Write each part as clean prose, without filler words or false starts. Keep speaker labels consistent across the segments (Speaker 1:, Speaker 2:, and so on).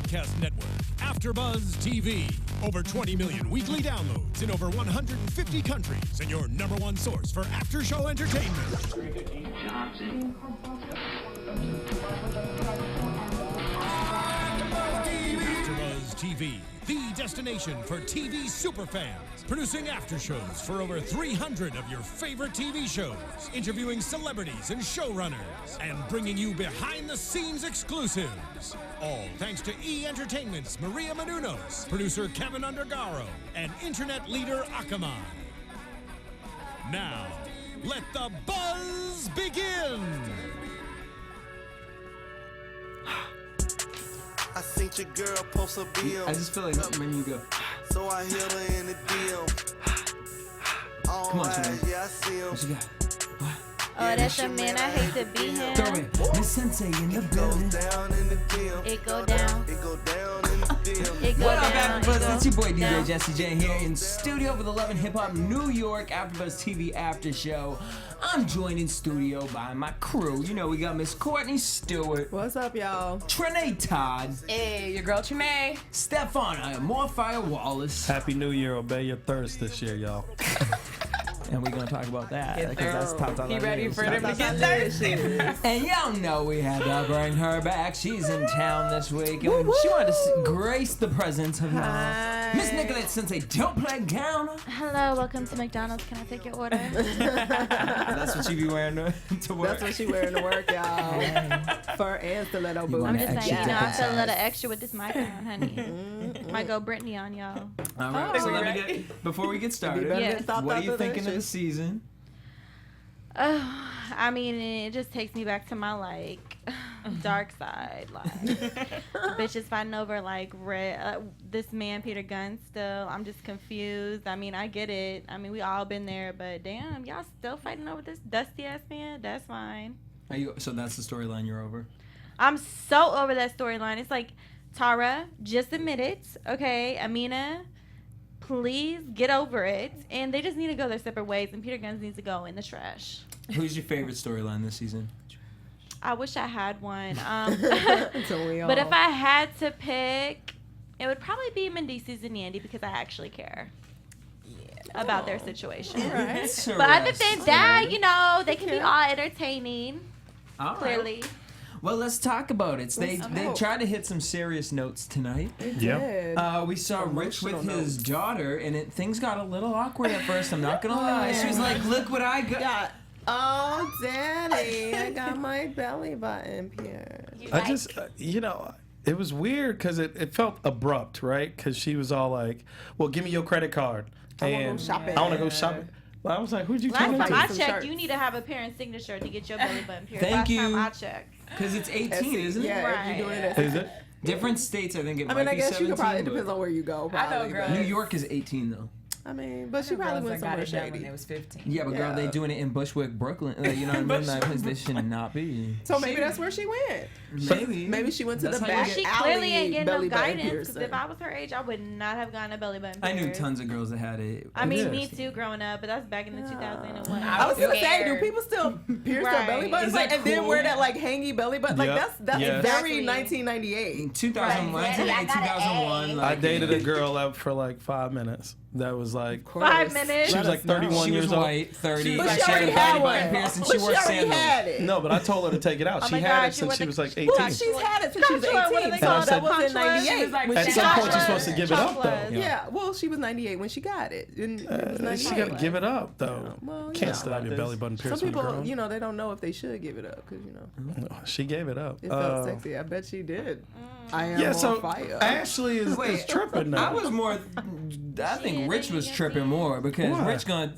Speaker 1: broadcast network, AFTERBUZZ TV. Over 20 million weekly downloads in over 150 countries, and your number one source for after-show entertainment. AFTERBUZZ TV, the destination for TV superfans. Producing aftershows for over 300 of your favorite TV shows, interviewing celebrities and showrunners, and bringing you behind-the-scenes exclusives. All thanks to E! Entertainment's Maria Menounos, producer Kevin Undergaro, and internet leader Akamai. Now, let the buzz begin!
Speaker 2: I seen your girl post a bill.
Speaker 3: I just feel like when you go.
Speaker 2: So I hit her in the DM.
Speaker 3: Come on, Trene.
Speaker 2: Yeah, I see him.
Speaker 3: What you got? What?
Speaker 4: Oh, that's a man, I hate to be him.
Speaker 3: Throw it. Miss Sensei in the building.
Speaker 2: Down in the DM.
Speaker 4: It go down.
Speaker 2: It go down in the DM.
Speaker 4: It go
Speaker 3: What up,
Speaker 4: down.
Speaker 3: AfterBuzz? It's your boy DJ
Speaker 4: down.
Speaker 3: Jesse Janedy here in studio with 11 Hip Hop New York AfterBuzz TV After Show. I'm joined in studio by my crew. You know, we got Miss Courtney Stewart.
Speaker 5: What's up, y'all?
Speaker 3: Trene Todd.
Speaker 6: Hey, your girl Trene.
Speaker 3: Stephaune Wallace.
Speaker 7: Happy New Year. Obey your thirst this year, y'all.
Speaker 3: And we're going to talk about that because that's top of
Speaker 6: You ready for them to
Speaker 5: That's
Speaker 6: get
Speaker 5: how
Speaker 6: thirsty?
Speaker 3: And y'all know we had to bring her back. She's in town this week. And she wanted to grace the presence of
Speaker 5: Hi.
Speaker 3: Miss Nicolette Sensei. Don't play Gaona.
Speaker 4: Hello, welcome to McDonald's. Can I take your order?
Speaker 3: That's what you be wearing to work.
Speaker 5: That's what she wearing to work, y'all. Fur and stiletto boots.
Speaker 4: I'm just
Speaker 3: Extra
Speaker 4: saying, you know, I feel a
Speaker 3: thick
Speaker 4: little extra with this mic on, honey. Might go Brittany on y'all.
Speaker 3: All right. So
Speaker 6: Oh,
Speaker 3: let me
Speaker 6: right.
Speaker 3: get before we get started.
Speaker 4: Yeah.
Speaker 3: What are you thinking of the season?
Speaker 4: I mean, it just takes me back to my, like, dark side. Like, bitches fighting over, like, this man, Peter Gunn, still. I'm just confused. I mean, I get it. I mean, we all been there, but damn, y'all still fighting over this dusty-ass man? That's fine.
Speaker 3: So that's the storyline you're over?
Speaker 4: I'm so over that storyline. It's like, Tara, just admit it, okay? Amina, please get over it. And they just need to go their separate ways, and Peter Gunn needs to go in the trash.
Speaker 3: Who's your favorite storyline this season?
Speaker 4: I wish I had one.
Speaker 5: So we all.
Speaker 4: But if I had to pick, it would probably be Mendices and Yandy because I actually care about their situation.
Speaker 3: Right.
Speaker 4: But other than that, you know, they can be all entertaining,
Speaker 3: All right.
Speaker 4: clearly.
Speaker 3: Well, let's talk about it. They
Speaker 5: Okay.
Speaker 3: tried to hit some serious notes tonight.
Speaker 7: Yep.
Speaker 3: We saw Rich with
Speaker 5: Emotional
Speaker 3: his
Speaker 5: notes.
Speaker 3: daughter, and things got a little awkward at first. I'm not gonna lie. She was like, "Look what I got."
Speaker 5: Yeah. Oh, Daddy, I got my belly button pierced.
Speaker 4: You
Speaker 7: I
Speaker 4: like-
Speaker 7: just, it was weird because it felt abrupt, right? Because she was all like, well, give me your credit card.
Speaker 5: I wanna
Speaker 7: And
Speaker 5: go shopping.
Speaker 7: I want to go shopping. Well, I was like, who'd you
Speaker 4: Last
Speaker 7: talking
Speaker 4: time
Speaker 7: to?
Speaker 4: I
Speaker 5: Some
Speaker 4: checked,
Speaker 5: shirts.
Speaker 4: you need to have a parent's signature to get your belly button pierced.
Speaker 3: Thank
Speaker 4: Last
Speaker 3: you.
Speaker 4: time I checked.
Speaker 3: Because it's 18, isn't it?
Speaker 5: Yeah, if you're doing it.
Speaker 7: Is it?
Speaker 3: Different states, I think it
Speaker 5: I
Speaker 3: might
Speaker 5: mean, I
Speaker 3: be
Speaker 5: guess
Speaker 3: 17.
Speaker 5: you could probably, it
Speaker 3: but
Speaker 5: depends on where you go. Probably,
Speaker 6: I know, girl.
Speaker 3: New York is 18 though.
Speaker 5: I mean, but she probably went somewhere
Speaker 6: When
Speaker 5: shady.
Speaker 6: they was 15.
Speaker 3: Yeah, but girl,
Speaker 5: Yeah.
Speaker 3: they doing it in Bushwick, Brooklyn. You know what I mean? That place they should not be.
Speaker 5: So maybe that's where she went.
Speaker 3: Maybe.
Speaker 5: Maybe she went to
Speaker 3: That's
Speaker 5: the
Speaker 3: how you
Speaker 5: back
Speaker 3: get-
Speaker 4: She
Speaker 5: alley
Speaker 4: clearly ain't getting no
Speaker 5: belly button
Speaker 4: guidance because
Speaker 5: piercing.
Speaker 4: if I was her age, I would not have gotten a belly button
Speaker 3: I
Speaker 4: pierced.
Speaker 3: knew tons of girls that had it.
Speaker 4: I mean,
Speaker 7: Yes.
Speaker 4: me too, growing up, but that's back in the 2001.
Speaker 5: I was gonna say, do
Speaker 6: scared.
Speaker 5: people still pierce
Speaker 4: Right.
Speaker 5: their belly buttons
Speaker 3: Is
Speaker 5: like,
Speaker 3: that
Speaker 5: and then
Speaker 3: cool?
Speaker 5: wear that like hangy belly button? Like
Speaker 7: Yep.
Speaker 5: that's
Speaker 7: Yes.
Speaker 5: very
Speaker 4: Exactly.
Speaker 5: 1998.
Speaker 3: 2001,
Speaker 4: Right.
Speaker 3: today,
Speaker 4: I got an
Speaker 3: 2001.
Speaker 4: A.
Speaker 3: Like,
Speaker 7: I dated a girl out for like 5 minutes. That was like,
Speaker 4: 5 minutes.
Speaker 7: she was like 31
Speaker 3: She was
Speaker 7: years old.
Speaker 3: white, 30.
Speaker 5: But
Speaker 3: like,
Speaker 5: she
Speaker 3: had
Speaker 5: already
Speaker 3: a
Speaker 5: had
Speaker 3: belly button
Speaker 5: one.
Speaker 3: pierced, and
Speaker 5: But
Speaker 3: she
Speaker 5: she
Speaker 3: wore
Speaker 5: already
Speaker 3: sandals.
Speaker 5: had it.
Speaker 7: No, but I told her to take it out.
Speaker 4: Oh
Speaker 7: She
Speaker 4: my
Speaker 7: had
Speaker 4: God,
Speaker 7: it
Speaker 4: she
Speaker 7: since
Speaker 4: went
Speaker 7: she
Speaker 4: to-
Speaker 7: was like
Speaker 4: Well,
Speaker 7: 18.
Speaker 5: Well, she's had it since she was
Speaker 4: What are
Speaker 5: 18.
Speaker 4: they
Speaker 5: So
Speaker 7: called?
Speaker 5: that was in
Speaker 4: Punchless?
Speaker 5: 98.
Speaker 6: She was like,
Speaker 5: when
Speaker 7: At
Speaker 5: she
Speaker 7: some
Speaker 5: got
Speaker 7: point, you're
Speaker 5: it.
Speaker 7: supposed to give it up, though.
Speaker 4: Chocolate.
Speaker 5: Yeah, well, she was 98 when she got it. And it was 98.
Speaker 7: She got to give it up, though.
Speaker 5: Well,
Speaker 7: Can't
Speaker 5: yeah.
Speaker 7: still have your belly button
Speaker 5: Some
Speaker 7: pierced when you're
Speaker 5: people,
Speaker 7: grown.
Speaker 5: you know, they don't know if they should give it up because, you know,
Speaker 7: She gave it up.
Speaker 5: it felt sexy. I bet she did. I am
Speaker 7: Yeah,
Speaker 5: on
Speaker 7: so
Speaker 5: fire.
Speaker 7: Ashley is tripping now.
Speaker 3: I was more. I think Rich was tripping more because
Speaker 7: Why?
Speaker 3: Rich gonna,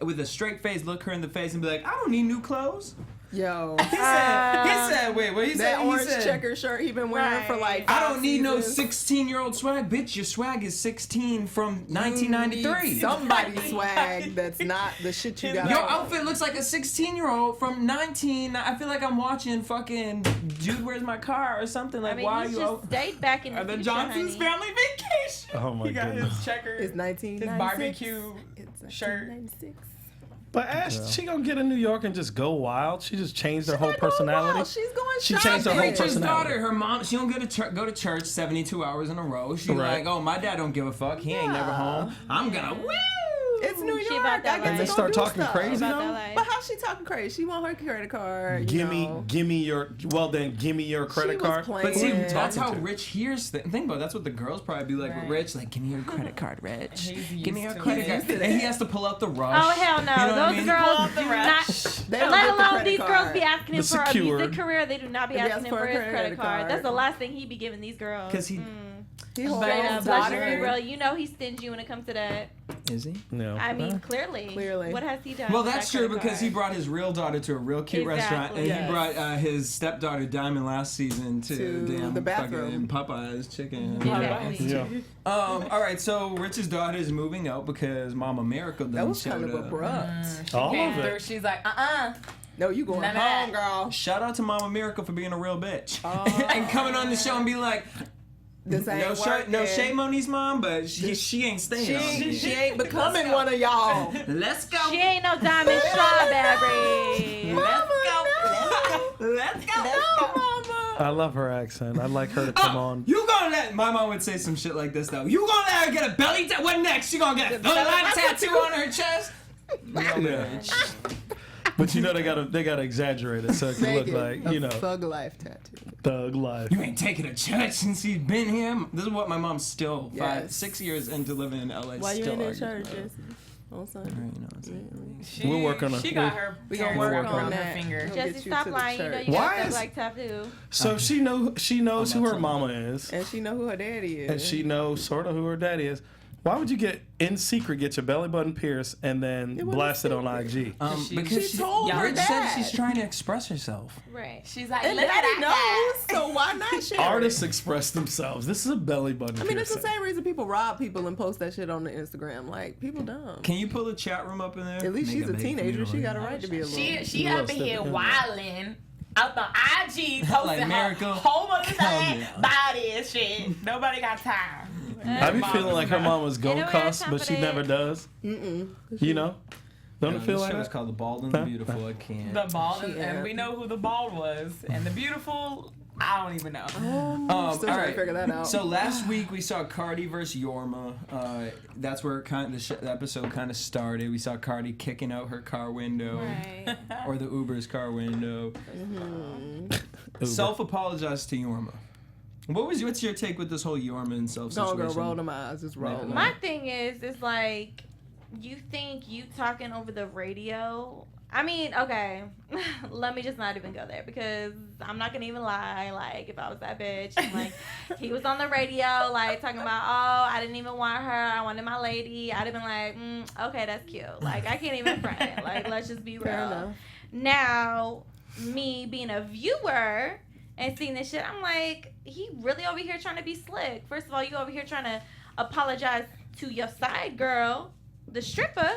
Speaker 3: with a straight face, look her in the face and be like, "I don't need new clothes."
Speaker 5: Yo,
Speaker 3: He said, "Wait, what he said?"
Speaker 5: that
Speaker 3: He
Speaker 5: orange
Speaker 3: said,
Speaker 5: checker shirt he been wearing for like
Speaker 3: I
Speaker 5: 5
Speaker 3: don't need no
Speaker 5: seasons.
Speaker 3: 16-year-old swag, bitch. Your swag is 16 from
Speaker 5: You
Speaker 3: 1993.
Speaker 5: need somebody's swag that's not the shit you got.
Speaker 3: Your
Speaker 5: on.
Speaker 3: outfit looks like a 16-year-old from 19. I feel like I'm watching fucking Dude, Where's My Car or something. Like,
Speaker 4: I mean,
Speaker 3: why are
Speaker 4: you
Speaker 3: you?
Speaker 4: just stayed back in the
Speaker 3: Are the
Speaker 4: future,
Speaker 3: Johnson's
Speaker 4: honey.
Speaker 3: family vacation?
Speaker 7: Oh my
Speaker 3: He got
Speaker 7: goodness.
Speaker 3: his checker,
Speaker 5: It's
Speaker 3: his
Speaker 5: 1996.
Speaker 3: barbecue
Speaker 5: It's
Speaker 3: shirt.
Speaker 5: 1996.
Speaker 7: But Ash, she gonna get in New York and just go wild. She just changed her whole
Speaker 5: not going
Speaker 7: personality.
Speaker 5: wild. She's going
Speaker 7: She
Speaker 5: shopping.
Speaker 7: changed her whole
Speaker 3: Rich's
Speaker 7: personality.
Speaker 3: daughter, her mom, she don't go to church 72 hours in a row. She
Speaker 7: Right.
Speaker 3: like, oh, my dad don't give a fuck. He ain't never home. I'm gonna woo.
Speaker 5: It's New
Speaker 4: She
Speaker 5: York.
Speaker 4: about that
Speaker 5: I
Speaker 4: life.
Speaker 5: guess
Speaker 7: They
Speaker 5: go
Speaker 7: start
Speaker 5: do
Speaker 7: talking
Speaker 5: stuff.
Speaker 7: crazy
Speaker 4: About
Speaker 7: on
Speaker 4: that
Speaker 7: them?
Speaker 4: life.
Speaker 5: But how's she talking crazy? She want her credit card.
Speaker 7: Give me your credit
Speaker 5: was
Speaker 7: card.
Speaker 5: playing.
Speaker 3: But see,
Speaker 5: Yeah.
Speaker 3: that's how
Speaker 7: Talking to.
Speaker 3: Rich hears things. Think about it, that's what the girls probably be like with
Speaker 6: Right.
Speaker 3: Rich. Like, give me your credit card, Rich.
Speaker 6: He's
Speaker 3: Give me your
Speaker 6: used to
Speaker 3: credit
Speaker 6: it.
Speaker 3: card.
Speaker 5: He's used to
Speaker 3: And he
Speaker 5: that.
Speaker 3: has to pull out the rush.
Speaker 4: Oh hell no!
Speaker 3: You know what I
Speaker 4: Those
Speaker 3: mean?
Speaker 4: girls
Speaker 6: the
Speaker 4: do
Speaker 6: rush.
Speaker 4: not.
Speaker 5: They don't
Speaker 4: Let
Speaker 5: get the
Speaker 4: alone
Speaker 5: credit
Speaker 4: these
Speaker 5: card.
Speaker 4: girls be asking him
Speaker 7: The
Speaker 4: for a
Speaker 7: secured.
Speaker 4: music career. They do not be
Speaker 5: They ask
Speaker 4: asking him
Speaker 5: for
Speaker 4: for
Speaker 5: a
Speaker 4: his
Speaker 5: credit
Speaker 4: credit card.
Speaker 5: card.
Speaker 4: That's the last thing he be giving these girls.
Speaker 3: Because he
Speaker 5: He holds
Speaker 4: Straight
Speaker 5: his
Speaker 4: up, bless
Speaker 5: daughter.
Speaker 4: you, bro. You know he's stingy when it comes to that.
Speaker 3: is he?
Speaker 7: No.
Speaker 4: I mean, clearly.
Speaker 5: Clearly.
Speaker 4: What has he done?
Speaker 3: Well,
Speaker 4: with
Speaker 3: that's
Speaker 4: that
Speaker 3: true
Speaker 4: credit
Speaker 3: because he
Speaker 4: card?
Speaker 3: brought his real daughter to a real cute restaurant, and
Speaker 5: Yes.
Speaker 3: he brought his stepdaughter Diamond last season to damn
Speaker 5: the bathroom.
Speaker 3: fucking Popeyes chicken.
Speaker 4: Exactly.
Speaker 7: Yeah.
Speaker 3: All right, so Rich's daughter is moving out because Mama Miracle done
Speaker 5: That was
Speaker 3: showed
Speaker 5: kind of
Speaker 3: up.
Speaker 5: abrupt.
Speaker 7: All
Speaker 6: Came
Speaker 7: of
Speaker 6: through,
Speaker 7: it.
Speaker 6: she's like,
Speaker 5: No, you going
Speaker 6: None of
Speaker 5: home,
Speaker 6: that.
Speaker 5: girl.
Speaker 3: Shout out to Mama Miracle for being a real bitch
Speaker 5: Oh.
Speaker 3: and coming on the show and be like,
Speaker 5: This ain't
Speaker 3: no
Speaker 5: working.
Speaker 3: shame on these mom, but she ain't staying. on me.
Speaker 5: She ain't becoming one of y'all.
Speaker 3: Let's go.
Speaker 4: She ain't no diamond strawberry.
Speaker 3: Let's go. Let's go.
Speaker 7: I love her accent. I'd like her to come on.
Speaker 3: You gonna let my mom would say some shit like this though. You gonna let her get a belly tattoo? What next? She gonna get a belly tattoo on her chest? No, bitch.
Speaker 7: But you know they gotta exaggerate it so it can look like, you know,
Speaker 5: Thug life tattoo.
Speaker 7: thug life.
Speaker 3: You ain't taken a church since you've been here. This is what my mom's still
Speaker 5: Yes.
Speaker 3: 6 years into living in LA.
Speaker 5: Why you
Speaker 3: still
Speaker 5: ain't in
Speaker 3: argues
Speaker 5: church,
Speaker 3: about it.
Speaker 5: Jesse? On Sunday.
Speaker 3: You know what I'm saying?
Speaker 6: She,
Speaker 7: We'll work on it.
Speaker 6: She got her
Speaker 5: We gonna
Speaker 6: parents
Speaker 5: work
Speaker 6: working
Speaker 5: on
Speaker 6: on
Speaker 5: that.
Speaker 6: her finger.
Speaker 5: We'll
Speaker 4: Jesse,
Speaker 5: get you
Speaker 4: stop
Speaker 5: to the
Speaker 4: lying. You know
Speaker 5: church.
Speaker 4: you
Speaker 7: Why
Speaker 4: got
Speaker 7: is-
Speaker 4: that like tattoo.
Speaker 7: So she knows who her mama is,
Speaker 5: And she know who her daddy is.
Speaker 7: and she knows sort of who her daddy is. Why would you get your belly button pierced and then
Speaker 5: wasn't
Speaker 7: blast it on
Speaker 5: secret.
Speaker 7: IG?
Speaker 3: Because
Speaker 5: She told her
Speaker 3: Rich said
Speaker 5: dad.
Speaker 3: she's trying to express herself.
Speaker 4: Right.
Speaker 6: She's like,
Speaker 5: And
Speaker 6: look at
Speaker 5: daddy
Speaker 6: that.
Speaker 5: knows, so why not share it?
Speaker 7: Artists express themselves. This is a belly button
Speaker 5: I mean, it's
Speaker 7: piercing.
Speaker 5: the same reason people rob people and post that shit on the Instagram. Like, people dumb.
Speaker 3: Can you pull the chat room up in there?
Speaker 5: At least
Speaker 3: Make
Speaker 5: she's a
Speaker 3: big
Speaker 5: teenager. She
Speaker 3: community.
Speaker 5: got a right to be alone.
Speaker 6: She
Speaker 7: Little
Speaker 6: up in here
Speaker 7: step in.
Speaker 6: wilding out the IG posting
Speaker 3: Like
Speaker 6: her
Speaker 3: Miracle.
Speaker 6: whole motherfucking
Speaker 3: Come
Speaker 6: body and shit. Nobody got time.
Speaker 7: I be feeling like her mom was gonna
Speaker 4: Ain't nobody
Speaker 7: cuss,
Speaker 4: got
Speaker 7: but
Speaker 4: time
Speaker 7: she
Speaker 4: for
Speaker 7: never
Speaker 4: that.
Speaker 7: does. You know? Don't it feel
Speaker 3: This
Speaker 7: like
Speaker 3: show is
Speaker 7: that?
Speaker 3: called The Bald and the Beautiful. I can't.
Speaker 6: The bald,
Speaker 5: Yeah.
Speaker 6: and we know who the bald was, and the beautiful, I don't even know.
Speaker 5: Still
Speaker 3: all
Speaker 5: trying
Speaker 3: right.
Speaker 5: to figure that out.
Speaker 3: So last week we saw Cardi versus Yorma. That's where the episode kind of started. We saw Cardi kicking out her car window,
Speaker 4: Right.
Speaker 3: or the Uber's car window.
Speaker 7: Uber.
Speaker 3: Self-apologized to Yorma. What's your take with this whole Yorma and self
Speaker 5: Go on,
Speaker 3: situation?
Speaker 5: girl, roll them eyes. Just roll them.
Speaker 4: My thing is, it's like, you think you talking over the radio. I mean, okay, let me just not even go there because I'm not gonna even lie. Like, if I was that bitch, and, like, he was on the radio, like, talking about, oh, I didn't even want her, I wanted my lady. I'd have been like, okay, that's cute. Like, I can't even front it. Like, let's just be
Speaker 5: Fair
Speaker 4: real.
Speaker 5: enough.
Speaker 4: Now, me being a viewer and seeing this shit, I'm like, he really over here trying to be slick. First of all, you over here trying to apologize to your side girl, the stripper,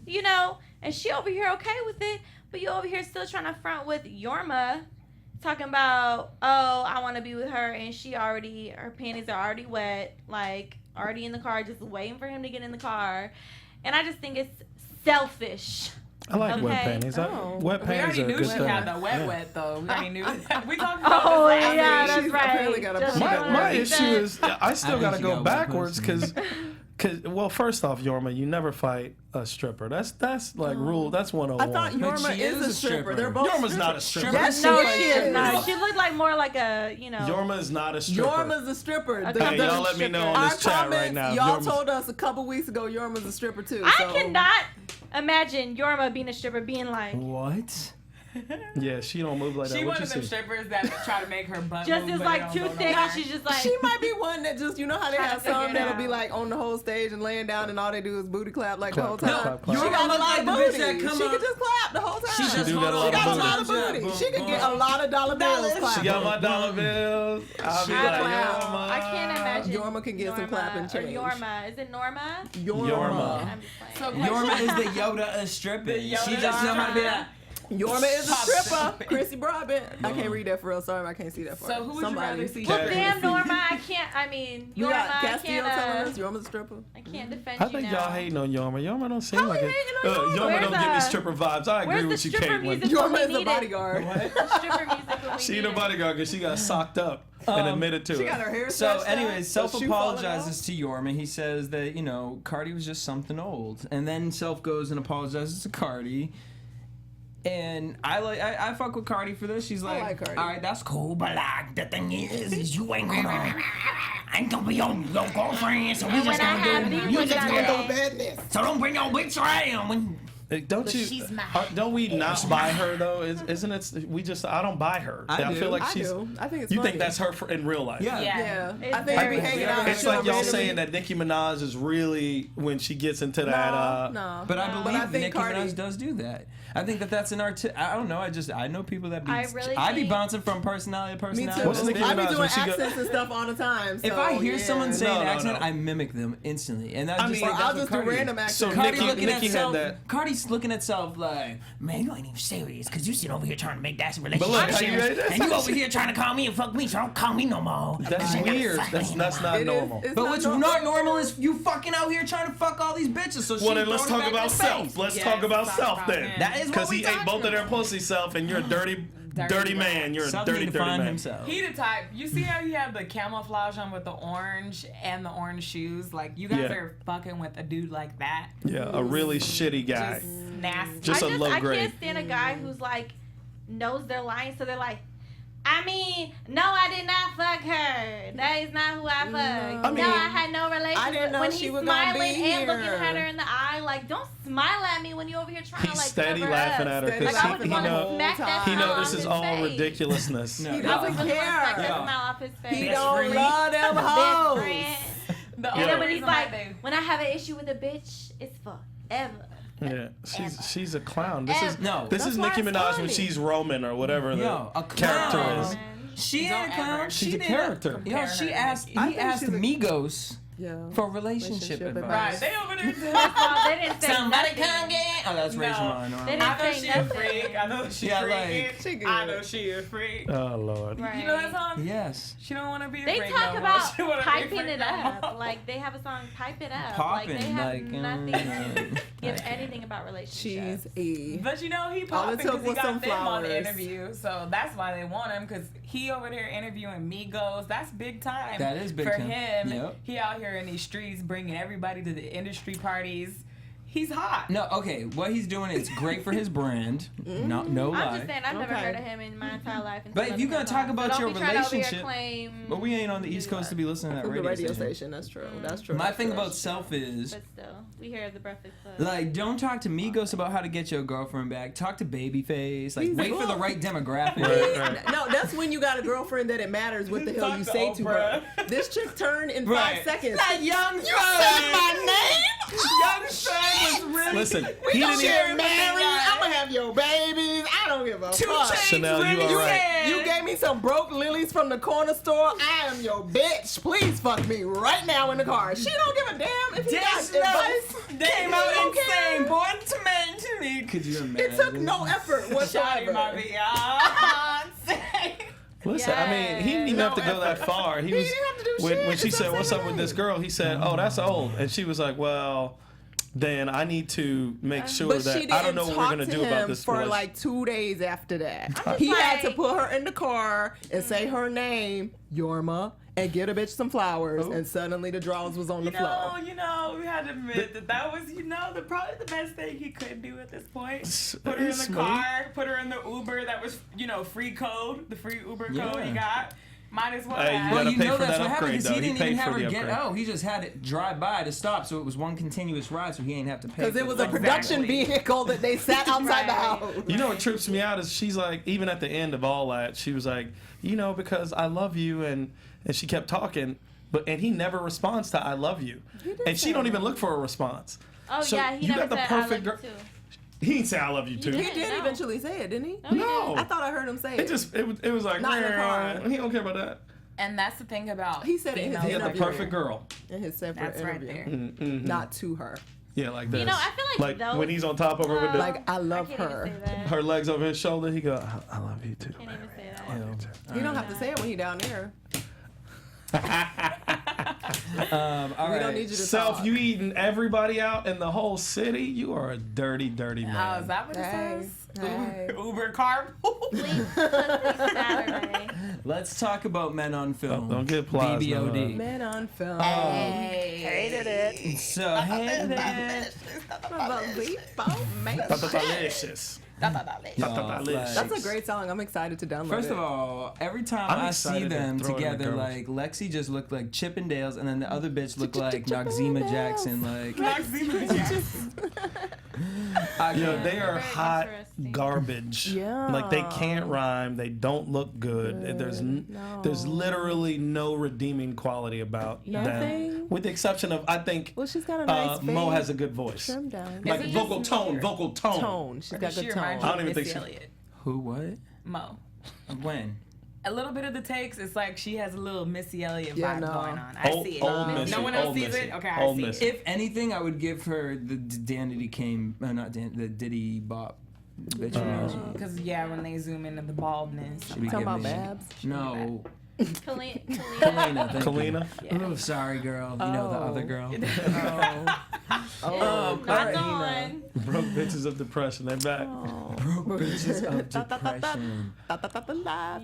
Speaker 4: you know, and she over here okay with it, but you over here still trying to front with Yorma, talking about, oh, I want to be with her, and her panties are already wet, like, already in the car, just waiting for him to get in the car. And I just think it's selfish.
Speaker 7: I like wet
Speaker 4: Okay.
Speaker 7: panties.
Speaker 5: Oh.
Speaker 7: Wet
Speaker 6: We
Speaker 7: panties
Speaker 6: already
Speaker 7: are a
Speaker 6: knew
Speaker 7: good
Speaker 6: she
Speaker 7: thing.
Speaker 6: had the wet
Speaker 7: Yeah.
Speaker 6: wet though. I mean, we talked about
Speaker 4: Oh,
Speaker 6: this last
Speaker 4: yeah,
Speaker 6: week.
Speaker 4: that's
Speaker 5: She's
Speaker 4: right.
Speaker 5: apparently got a
Speaker 4: Just
Speaker 5: point.
Speaker 4: doing
Speaker 7: My
Speaker 4: what he
Speaker 7: issue
Speaker 4: said.
Speaker 7: is I still
Speaker 3: I
Speaker 7: got to
Speaker 3: think
Speaker 7: go
Speaker 3: you got one
Speaker 7: backwards
Speaker 3: person.
Speaker 7: because well, first off, Yorma, you never fight a stripper. That's like rule. That's 101.
Speaker 5: I thought Yorma
Speaker 3: she
Speaker 5: is a stripper. They're both
Speaker 7: Yorma's not a
Speaker 5: strippers.
Speaker 7: stripper.
Speaker 5: Yes,
Speaker 4: No,
Speaker 5: she
Speaker 4: she is not.
Speaker 5: is.
Speaker 4: She looked like more like a, you know.
Speaker 7: Yorma is not a stripper.
Speaker 5: Yorma's a stripper.
Speaker 4: Okay.
Speaker 7: Hey, y'all let me know on
Speaker 5: Our
Speaker 7: this chat
Speaker 5: comments,
Speaker 7: right now.
Speaker 5: y'all
Speaker 7: Yorma's-
Speaker 5: told us a couple weeks ago Yorma's a stripper too.
Speaker 4: I
Speaker 5: so.
Speaker 4: cannot imagine Yorma being a stripper being like,
Speaker 3: What?
Speaker 7: Yeah, she don't move like that.
Speaker 6: She
Speaker 7: What
Speaker 6: one
Speaker 7: you
Speaker 6: of them
Speaker 7: see?
Speaker 6: strippers that try to make her butt
Speaker 4: just
Speaker 6: move,
Speaker 4: is
Speaker 6: but
Speaker 4: like
Speaker 6: it
Speaker 4: too
Speaker 6: don't go
Speaker 4: thick,
Speaker 6: nowhere.
Speaker 4: and she's just like,
Speaker 5: She might be one that just, you know how they
Speaker 4: Trying to
Speaker 5: have
Speaker 4: figure
Speaker 5: some
Speaker 4: it
Speaker 5: that'll be
Speaker 4: out.
Speaker 5: like on the whole stage and laying down and all they do is booty clap like the whole
Speaker 7: Clap,
Speaker 5: time.
Speaker 7: clap, clap,
Speaker 5: She
Speaker 7: clap.
Speaker 5: got a
Speaker 3: look
Speaker 5: lot
Speaker 3: like
Speaker 5: of
Speaker 3: the bitch
Speaker 5: booty.
Speaker 3: that come
Speaker 5: She
Speaker 3: up-
Speaker 5: could just clap the whole time.
Speaker 3: She just
Speaker 7: do got a lot
Speaker 5: She
Speaker 7: of
Speaker 5: got a
Speaker 7: booty.
Speaker 5: lot of booty. She could get a lot of dollar bills clapping.
Speaker 7: She got my dollar bills. I'll be
Speaker 4: I
Speaker 7: like,
Speaker 4: don't know.
Speaker 7: Yorma.
Speaker 4: I can't imagine.
Speaker 5: Yorma can get some
Speaker 4: Yorma
Speaker 5: clapping
Speaker 4: or
Speaker 5: change.
Speaker 4: Yorma. Is it Norma?
Speaker 7: Yorma.
Speaker 4: I'm just playing.
Speaker 6: So
Speaker 3: Yorma is the Yoda of stripping.
Speaker 6: The Yoda
Speaker 3: She just know how to be like,
Speaker 5: Yorma is a stripper. Chrissy Broadbent. I can't read that for real. Sorry, I can't see that for
Speaker 6: So who would you rather see?
Speaker 4: Well, damn, Norma, I can't. I mean,
Speaker 5: You
Speaker 4: Yorma,
Speaker 5: got
Speaker 4: I
Speaker 5: Castillo telling
Speaker 4: can't.
Speaker 5: us Yorma's a stripper.
Speaker 4: I can't defend
Speaker 7: I
Speaker 4: you
Speaker 7: think
Speaker 4: now.
Speaker 7: y'all hating on Yorma. Yorma don't seem
Speaker 5: How
Speaker 7: like
Speaker 5: we
Speaker 7: it.
Speaker 5: hating on Yorma?
Speaker 7: Yorma
Speaker 4: Where's
Speaker 7: don't give me
Speaker 4: the-
Speaker 7: stripper vibes. I agree
Speaker 4: Where's the
Speaker 7: with you,
Speaker 4: stripper
Speaker 7: Caitlin.
Speaker 4: music
Speaker 5: Yorma
Speaker 4: when
Speaker 5: is
Speaker 4: we
Speaker 5: the
Speaker 4: need
Speaker 5: bodyguard.
Speaker 4: it? The stripper music when we
Speaker 7: She
Speaker 4: need
Speaker 7: the
Speaker 4: it.
Speaker 7: bodyguard because she got socked up and admitted to
Speaker 5: She
Speaker 7: it.
Speaker 5: got her hair
Speaker 3: So,
Speaker 5: snatched
Speaker 3: anyways,
Speaker 5: out,
Speaker 3: Self
Speaker 5: her shoe falling
Speaker 3: apologizes to Yorma. He says that, you know, Cardi was just something old. And then Self goes and apologizes to Cardi. And I fuck with Cardi for this. She's like,
Speaker 5: like Cardi.
Speaker 3: all right, that's cool, but like, the thing is you ain't gonna be your girlfriend, so we
Speaker 4: And
Speaker 3: just
Speaker 4: when I
Speaker 3: gonna
Speaker 4: have
Speaker 3: do
Speaker 4: these
Speaker 3: you
Speaker 4: ones
Speaker 3: just
Speaker 4: on
Speaker 3: gonna
Speaker 4: there.
Speaker 3: do so don't bring your bitch around.
Speaker 7: Don't you?
Speaker 4: she's mine.
Speaker 7: Don't we not buy her though? Isn't it? We just. I don't buy her.
Speaker 3: I
Speaker 7: feel
Speaker 3: do.
Speaker 7: like
Speaker 5: I
Speaker 7: she's.
Speaker 5: do. I think it's
Speaker 7: You
Speaker 5: funny.
Speaker 7: think that's her in real life?
Speaker 3: Yeah.
Speaker 5: Yeah.
Speaker 4: It's
Speaker 5: I think
Speaker 4: very
Speaker 5: we hanging out.
Speaker 7: It's
Speaker 5: chill
Speaker 7: like y'all
Speaker 5: randomly.
Speaker 7: saying that Nicki Minaj is really when she gets into that.
Speaker 5: No.
Speaker 3: But I believe
Speaker 5: think
Speaker 3: Nicki
Speaker 5: Cardi-
Speaker 3: Minaj does do that. I think that's an art. I don't know. I know people that be.
Speaker 4: I really
Speaker 3: I be
Speaker 4: think-
Speaker 3: bouncing from personality to
Speaker 5: Me
Speaker 3: personality.
Speaker 5: too.
Speaker 7: What's Nicki
Speaker 5: I be
Speaker 7: Minaj
Speaker 5: doing
Speaker 7: when she go-
Speaker 5: accents and stuff all the time.
Speaker 3: If
Speaker 5: so,
Speaker 3: I hear
Speaker 5: yeah.
Speaker 3: someone say an
Speaker 7: No,
Speaker 3: accent,
Speaker 7: no.
Speaker 3: I mimic them instantly, and I just
Speaker 7: mean,
Speaker 3: think
Speaker 5: I'll
Speaker 3: that's what
Speaker 5: just do
Speaker 3: Cardi is.
Speaker 5: random accents.
Speaker 7: So
Speaker 3: Cardi
Speaker 7: Nicki
Speaker 3: looking at
Speaker 7: had
Speaker 3: self.
Speaker 7: that.
Speaker 3: Cardi's looking at self like, man, you ain't even serious because you sit over here trying to make that relationship,
Speaker 7: But look, how you- that's
Speaker 3: and you
Speaker 7: how
Speaker 3: over here trying to call me and fuck me, so don't call me no more.
Speaker 7: That's weird. That's not
Speaker 5: It is-
Speaker 7: normal.
Speaker 5: it's
Speaker 3: But what's
Speaker 5: normal.
Speaker 3: not normal is you fucking out here trying to fuck all these bitches. So
Speaker 7: Well, then let's talk about self. Let's
Speaker 6: Yes,
Speaker 7: talk about
Speaker 6: talk
Speaker 7: self
Speaker 6: about
Speaker 7: then.
Speaker 6: him.
Speaker 3: That is what
Speaker 7: Because
Speaker 3: we
Speaker 7: he ate
Speaker 3: talking
Speaker 7: both of their
Speaker 3: about.
Speaker 7: pussy self, and you're a dirty man. You're a
Speaker 3: Self
Speaker 7: dirty
Speaker 3: need to find
Speaker 7: man.
Speaker 3: himself.
Speaker 6: He the type. You see how he had the camouflage on with the orange and the orange shoes? Like, you guys
Speaker 7: Yeah.
Speaker 6: are fucking with a dude like that.
Speaker 7: Yeah, a really shitty guy.
Speaker 6: Just nasty.
Speaker 7: Just a low
Speaker 4: I
Speaker 7: grade.
Speaker 4: can't stand a guy who's like knows they're lying, so they're like, I mean, no, I did not fuck her. That is not who I fucked.
Speaker 7: I mean,
Speaker 4: no, I had no relationship.
Speaker 5: I didn't know
Speaker 4: when
Speaker 5: she
Speaker 4: he's
Speaker 5: was gonna be
Speaker 4: smiling and looking
Speaker 5: here.
Speaker 4: at her in the eye, like, don't smile at me when you're over here trying to
Speaker 7: He's
Speaker 4: like
Speaker 7: steady
Speaker 4: cover
Speaker 7: laughing
Speaker 4: up.
Speaker 7: at her
Speaker 5: Steady
Speaker 7: because
Speaker 4: Like, I
Speaker 5: laughing
Speaker 4: would
Speaker 7: he
Speaker 4: want to
Speaker 7: know
Speaker 4: smack that
Speaker 7: he
Speaker 4: smile
Speaker 7: know
Speaker 4: off
Speaker 7: this is
Speaker 4: his
Speaker 7: all
Speaker 4: face.
Speaker 7: ridiculousness.
Speaker 3: No.
Speaker 5: He
Speaker 4: I
Speaker 5: doesn't
Speaker 4: would want to smack
Speaker 5: care.
Speaker 4: that
Speaker 3: Yeah.
Speaker 4: smile off his face.
Speaker 5: He
Speaker 3: That's
Speaker 5: don't
Speaker 3: free.
Speaker 5: love them
Speaker 4: Best
Speaker 5: hoes.
Speaker 4: friend.
Speaker 6: The
Speaker 4: And
Speaker 6: only
Speaker 4: then when he's
Speaker 6: reason why
Speaker 4: like,
Speaker 6: they
Speaker 4: when I have an issue with a bitch, it's forever.
Speaker 7: Yeah, she's a clown. This is
Speaker 3: No.
Speaker 7: This
Speaker 5: That's
Speaker 7: is
Speaker 5: why
Speaker 7: Nicki
Speaker 5: it's
Speaker 7: Minaj when
Speaker 5: funny.
Speaker 7: she's Roman or whatever
Speaker 3: Yo, a
Speaker 7: the character
Speaker 3: clown.
Speaker 7: is.
Speaker 3: She ain't a
Speaker 6: Don't
Speaker 3: clown.
Speaker 6: ever-
Speaker 7: She's a
Speaker 3: did
Speaker 7: character.
Speaker 3: Yo,
Speaker 6: Compare
Speaker 3: she
Speaker 6: her to
Speaker 3: asked.
Speaker 6: Nicki.
Speaker 5: I
Speaker 3: He
Speaker 5: think
Speaker 3: asked
Speaker 5: she's a-
Speaker 3: Migos
Speaker 5: Yeah.
Speaker 3: for relationship
Speaker 5: Relationship
Speaker 3: advice.
Speaker 6: Right, they over there.
Speaker 4: Well, they didn't say
Speaker 3: Somebody
Speaker 4: nothing.
Speaker 3: come get. Oh, that's Rachel
Speaker 6: No.
Speaker 3: Line.
Speaker 4: They didn't
Speaker 6: I know
Speaker 4: say
Speaker 6: she a
Speaker 4: nothing.
Speaker 6: freak. I know she
Speaker 3: Yeah,
Speaker 6: freaking.
Speaker 3: like-
Speaker 5: She good.
Speaker 6: I know she a freak.
Speaker 7: Oh Lord.
Speaker 4: Right.
Speaker 6: You know that song?
Speaker 3: Yes.
Speaker 6: She don't want to be a
Speaker 4: They
Speaker 6: freak
Speaker 4: talk
Speaker 6: no
Speaker 4: about
Speaker 6: more. She wanna be a
Speaker 4: piping
Speaker 6: freak
Speaker 4: it
Speaker 6: no
Speaker 4: up.
Speaker 6: more.
Speaker 4: Like they have a song, "Pipe It Up."
Speaker 3: Popping,
Speaker 4: like they have
Speaker 3: like,
Speaker 4: nothing to give anything about relationships.
Speaker 5: She's a.
Speaker 6: But you know, he
Speaker 5: All it
Speaker 6: popping
Speaker 5: took
Speaker 6: because he
Speaker 5: was some
Speaker 6: got them on the
Speaker 5: flowers.
Speaker 6: interview. So that's why they want him, because he over there interviewing Migos. That's big time.
Speaker 3: That is big
Speaker 6: for
Speaker 3: time.
Speaker 6: him.
Speaker 3: Yep.
Speaker 6: He out here in these streets bringing everybody to the industry parties. He's hot.
Speaker 3: No, okay. What he's doing is great for his brand. No
Speaker 4: I'm
Speaker 3: lie.
Speaker 4: just saying, I've never
Speaker 5: Okay.
Speaker 4: heard of him in my entire life. until
Speaker 3: But if
Speaker 4: I
Speaker 3: you
Speaker 4: looked
Speaker 3: gonna
Speaker 4: him
Speaker 3: talk
Speaker 4: up.
Speaker 3: about
Speaker 4: So
Speaker 3: your
Speaker 4: don't be trying to over here
Speaker 3: relationship-
Speaker 4: claim
Speaker 3: But we ain't on the East Coast to be listening to that
Speaker 5: From the
Speaker 3: radio,
Speaker 5: radio
Speaker 3: station.
Speaker 5: station. That's true. That's true.
Speaker 3: My
Speaker 5: That's
Speaker 3: thing
Speaker 5: true.
Speaker 3: about self is,
Speaker 4: But still, we hear the Breakfast Club.
Speaker 3: like, don't talk to Migos about how to get your girlfriend back. Talk to Babyface. Like,
Speaker 5: He's
Speaker 3: wait for the
Speaker 5: cool.
Speaker 3: right demographic.
Speaker 7: Right, right.
Speaker 5: No, that's when you got a girlfriend that it matters what the hell
Speaker 6: Talk
Speaker 5: you
Speaker 6: to
Speaker 5: say to her.
Speaker 6: Oprah.
Speaker 5: This chick turned in
Speaker 3: Right.
Speaker 5: 5 seconds.
Speaker 3: That young
Speaker 5: You said my name?
Speaker 3: Young Thug was really.
Speaker 7: Listen,
Speaker 5: We
Speaker 7: he
Speaker 5: gonna
Speaker 7: didn't
Speaker 5: share
Speaker 7: even.
Speaker 5: marriage. I'm gonna have your babies. I don't give a
Speaker 3: Two
Speaker 5: fuck.
Speaker 3: chains
Speaker 7: Chanel, you
Speaker 3: really
Speaker 7: alright.
Speaker 3: said-
Speaker 5: You gave me some broke lilies from the corner store. I am your bitch. Please fuck me right now in the car. She don't give a damn if he got
Speaker 3: This
Speaker 5: advice.
Speaker 3: nuts came out
Speaker 5: don't care.
Speaker 3: insane. Born to me. Could you imagine?
Speaker 5: It took no effort
Speaker 6: Shawty
Speaker 5: whatsoever.
Speaker 6: might be Beyonce.
Speaker 7: Listen, I mean, he didn't even have to go that far. He was
Speaker 5: didn't have to do
Speaker 7: when
Speaker 5: shit.
Speaker 7: she
Speaker 5: It's
Speaker 7: said,
Speaker 5: not
Speaker 7: "What's
Speaker 5: saying
Speaker 7: up with
Speaker 5: her
Speaker 7: this
Speaker 5: name."
Speaker 7: girl?" He said, "Oh, that's old," and she was like, "Well, then I need to make sure
Speaker 5: But she
Speaker 7: that
Speaker 5: didn't
Speaker 7: I don't know what we're
Speaker 5: talk
Speaker 7: gonna
Speaker 5: to
Speaker 7: do about
Speaker 5: him
Speaker 7: this
Speaker 5: for
Speaker 7: relationship."
Speaker 5: like 2 days after that. He had to put her in the car and say her name, Yorma, and get a bitch some flowers, and suddenly the drawers was on the floor.
Speaker 6: We had to admit that was, probably the best thing he could do at this point. Put her in the
Speaker 7: Smooth.
Speaker 6: car, put her in the Uber that was, free code, the free Uber code he got. Might as well
Speaker 7: Hey,
Speaker 6: have.
Speaker 7: you
Speaker 3: Well,
Speaker 7: gotta
Speaker 3: you
Speaker 7: pay
Speaker 3: know
Speaker 7: for
Speaker 3: that's
Speaker 7: that
Speaker 3: what happened
Speaker 7: upgrade,
Speaker 3: because he
Speaker 7: though. He
Speaker 3: didn't even
Speaker 7: paid
Speaker 3: have
Speaker 7: for
Speaker 3: her
Speaker 7: the
Speaker 3: get.
Speaker 7: upgrade.
Speaker 3: Oh, he just had it drive by to stop, so it was one continuous ride, so he ain't have to pay.
Speaker 5: Because
Speaker 3: for
Speaker 5: it was
Speaker 3: the
Speaker 5: a production
Speaker 6: Exactly.
Speaker 5: vehicle that they sat outside the
Speaker 6: Right.
Speaker 5: house.
Speaker 7: You know what trips me out is she's like, even at the end of all that, she was like, because I love you, and she kept talking, and he never responds to I love you, and she don't even look for a response.
Speaker 4: Oh
Speaker 7: So
Speaker 4: yeah, he
Speaker 7: you
Speaker 4: never
Speaker 7: got the
Speaker 4: said I love
Speaker 7: perfect
Speaker 4: you
Speaker 7: girl.
Speaker 4: too.
Speaker 7: He didn't say I love you too.
Speaker 5: He did
Speaker 4: No.
Speaker 5: eventually say it, didn't he?
Speaker 4: No, he
Speaker 7: No.
Speaker 5: I thought I heard him say
Speaker 7: It
Speaker 5: it.
Speaker 7: just it was like
Speaker 5: Not in the car.
Speaker 7: he don't care about that.
Speaker 6: And that's the thing about
Speaker 5: He said it in his
Speaker 6: females
Speaker 7: He had the
Speaker 6: over
Speaker 5: interview.
Speaker 6: here.
Speaker 7: perfect girl.
Speaker 5: In his separate
Speaker 6: That's right
Speaker 5: interview.
Speaker 6: there.
Speaker 5: Not to her.
Speaker 7: Yeah, like this.
Speaker 4: You know, I feel like those,
Speaker 7: when he's on top of her with the,
Speaker 5: Like, I love
Speaker 4: I can't
Speaker 5: her.
Speaker 4: even say that.
Speaker 7: her legs over his shoulder, he go, I love you too.
Speaker 4: Can't even say that.
Speaker 5: You don't have to say it when he down there.
Speaker 3: All
Speaker 5: We
Speaker 3: right.
Speaker 5: don't need you to
Speaker 7: Self,
Speaker 5: talk.
Speaker 7: you eating everybody out in the whole city? You are a dirty, dirty
Speaker 6: Oh,
Speaker 7: man.
Speaker 6: is that what it
Speaker 5: Hey,
Speaker 6: says?
Speaker 5: hey.
Speaker 6: Uber carpool.
Speaker 4: Please, Saturday.
Speaker 3: Let's talk about Men on Film.
Speaker 7: Don't get plies,
Speaker 3: BBOD.
Speaker 5: Men on film.
Speaker 6: Hated it.
Speaker 3: So, hated it.
Speaker 7: Delicious. Delicious.
Speaker 5: That's a great song. I'm excited to download
Speaker 3: First
Speaker 5: it.
Speaker 3: of all, every time
Speaker 7: I'm
Speaker 3: I see
Speaker 7: excited to
Speaker 3: them
Speaker 7: throw it in the
Speaker 3: together,
Speaker 7: garbage.
Speaker 3: like Lexi just looked like Chippendales, and then the other bitch looked like Noxzema Jackson. Like,
Speaker 7: You know, they are
Speaker 4: Very
Speaker 7: hot
Speaker 4: interesting.
Speaker 7: garbage.
Speaker 5: Yeah.
Speaker 7: Like they can't rhyme. They don't look good. There's literally no redeeming quality about them,
Speaker 5: Nothing?
Speaker 7: with the exception of I think
Speaker 5: Well, she's got a nice
Speaker 7: Mo
Speaker 5: face.
Speaker 7: has a good voice,
Speaker 5: Trim down.
Speaker 7: like
Speaker 6: Is it
Speaker 7: vocal
Speaker 6: just
Speaker 7: tone,
Speaker 6: me?
Speaker 7: vocal tone.
Speaker 5: Tone. She's got
Speaker 6: She
Speaker 5: good tone.
Speaker 6: reminds
Speaker 7: I
Speaker 6: you
Speaker 7: don't
Speaker 6: of
Speaker 7: even think
Speaker 6: Missy
Speaker 7: so.
Speaker 6: Elliott.
Speaker 3: who, what,
Speaker 6: Mo.
Speaker 3: when?
Speaker 6: A little bit of the takes, it's like she has a little Missy Elliott
Speaker 5: Yeah,
Speaker 6: vibe
Speaker 5: no.
Speaker 6: going on. I
Speaker 7: Old-
Speaker 6: see it.
Speaker 7: old Missy,
Speaker 6: No one else
Speaker 7: old
Speaker 6: sees
Speaker 7: Missy,
Speaker 6: it? Okay, I
Speaker 7: old
Speaker 6: see
Speaker 7: Missy.
Speaker 6: it.
Speaker 3: If anything, I would give her the Danity came, not Dan, the Diddy Bop. Bitch,
Speaker 6: Because, yeah, when they zoom into the baldness.
Speaker 3: Should be
Speaker 5: Talking about
Speaker 3: giving me-
Speaker 5: Babs?
Speaker 3: No.
Speaker 4: Kalina.
Speaker 3: Kalina, thank you.
Speaker 7: Kalina.
Speaker 3: Oh, sorry, girl. You know the other girl.
Speaker 5: Oh,
Speaker 4: That's on.
Speaker 7: Broke bitches of depression. They're back.
Speaker 3: Broke bitches of depression.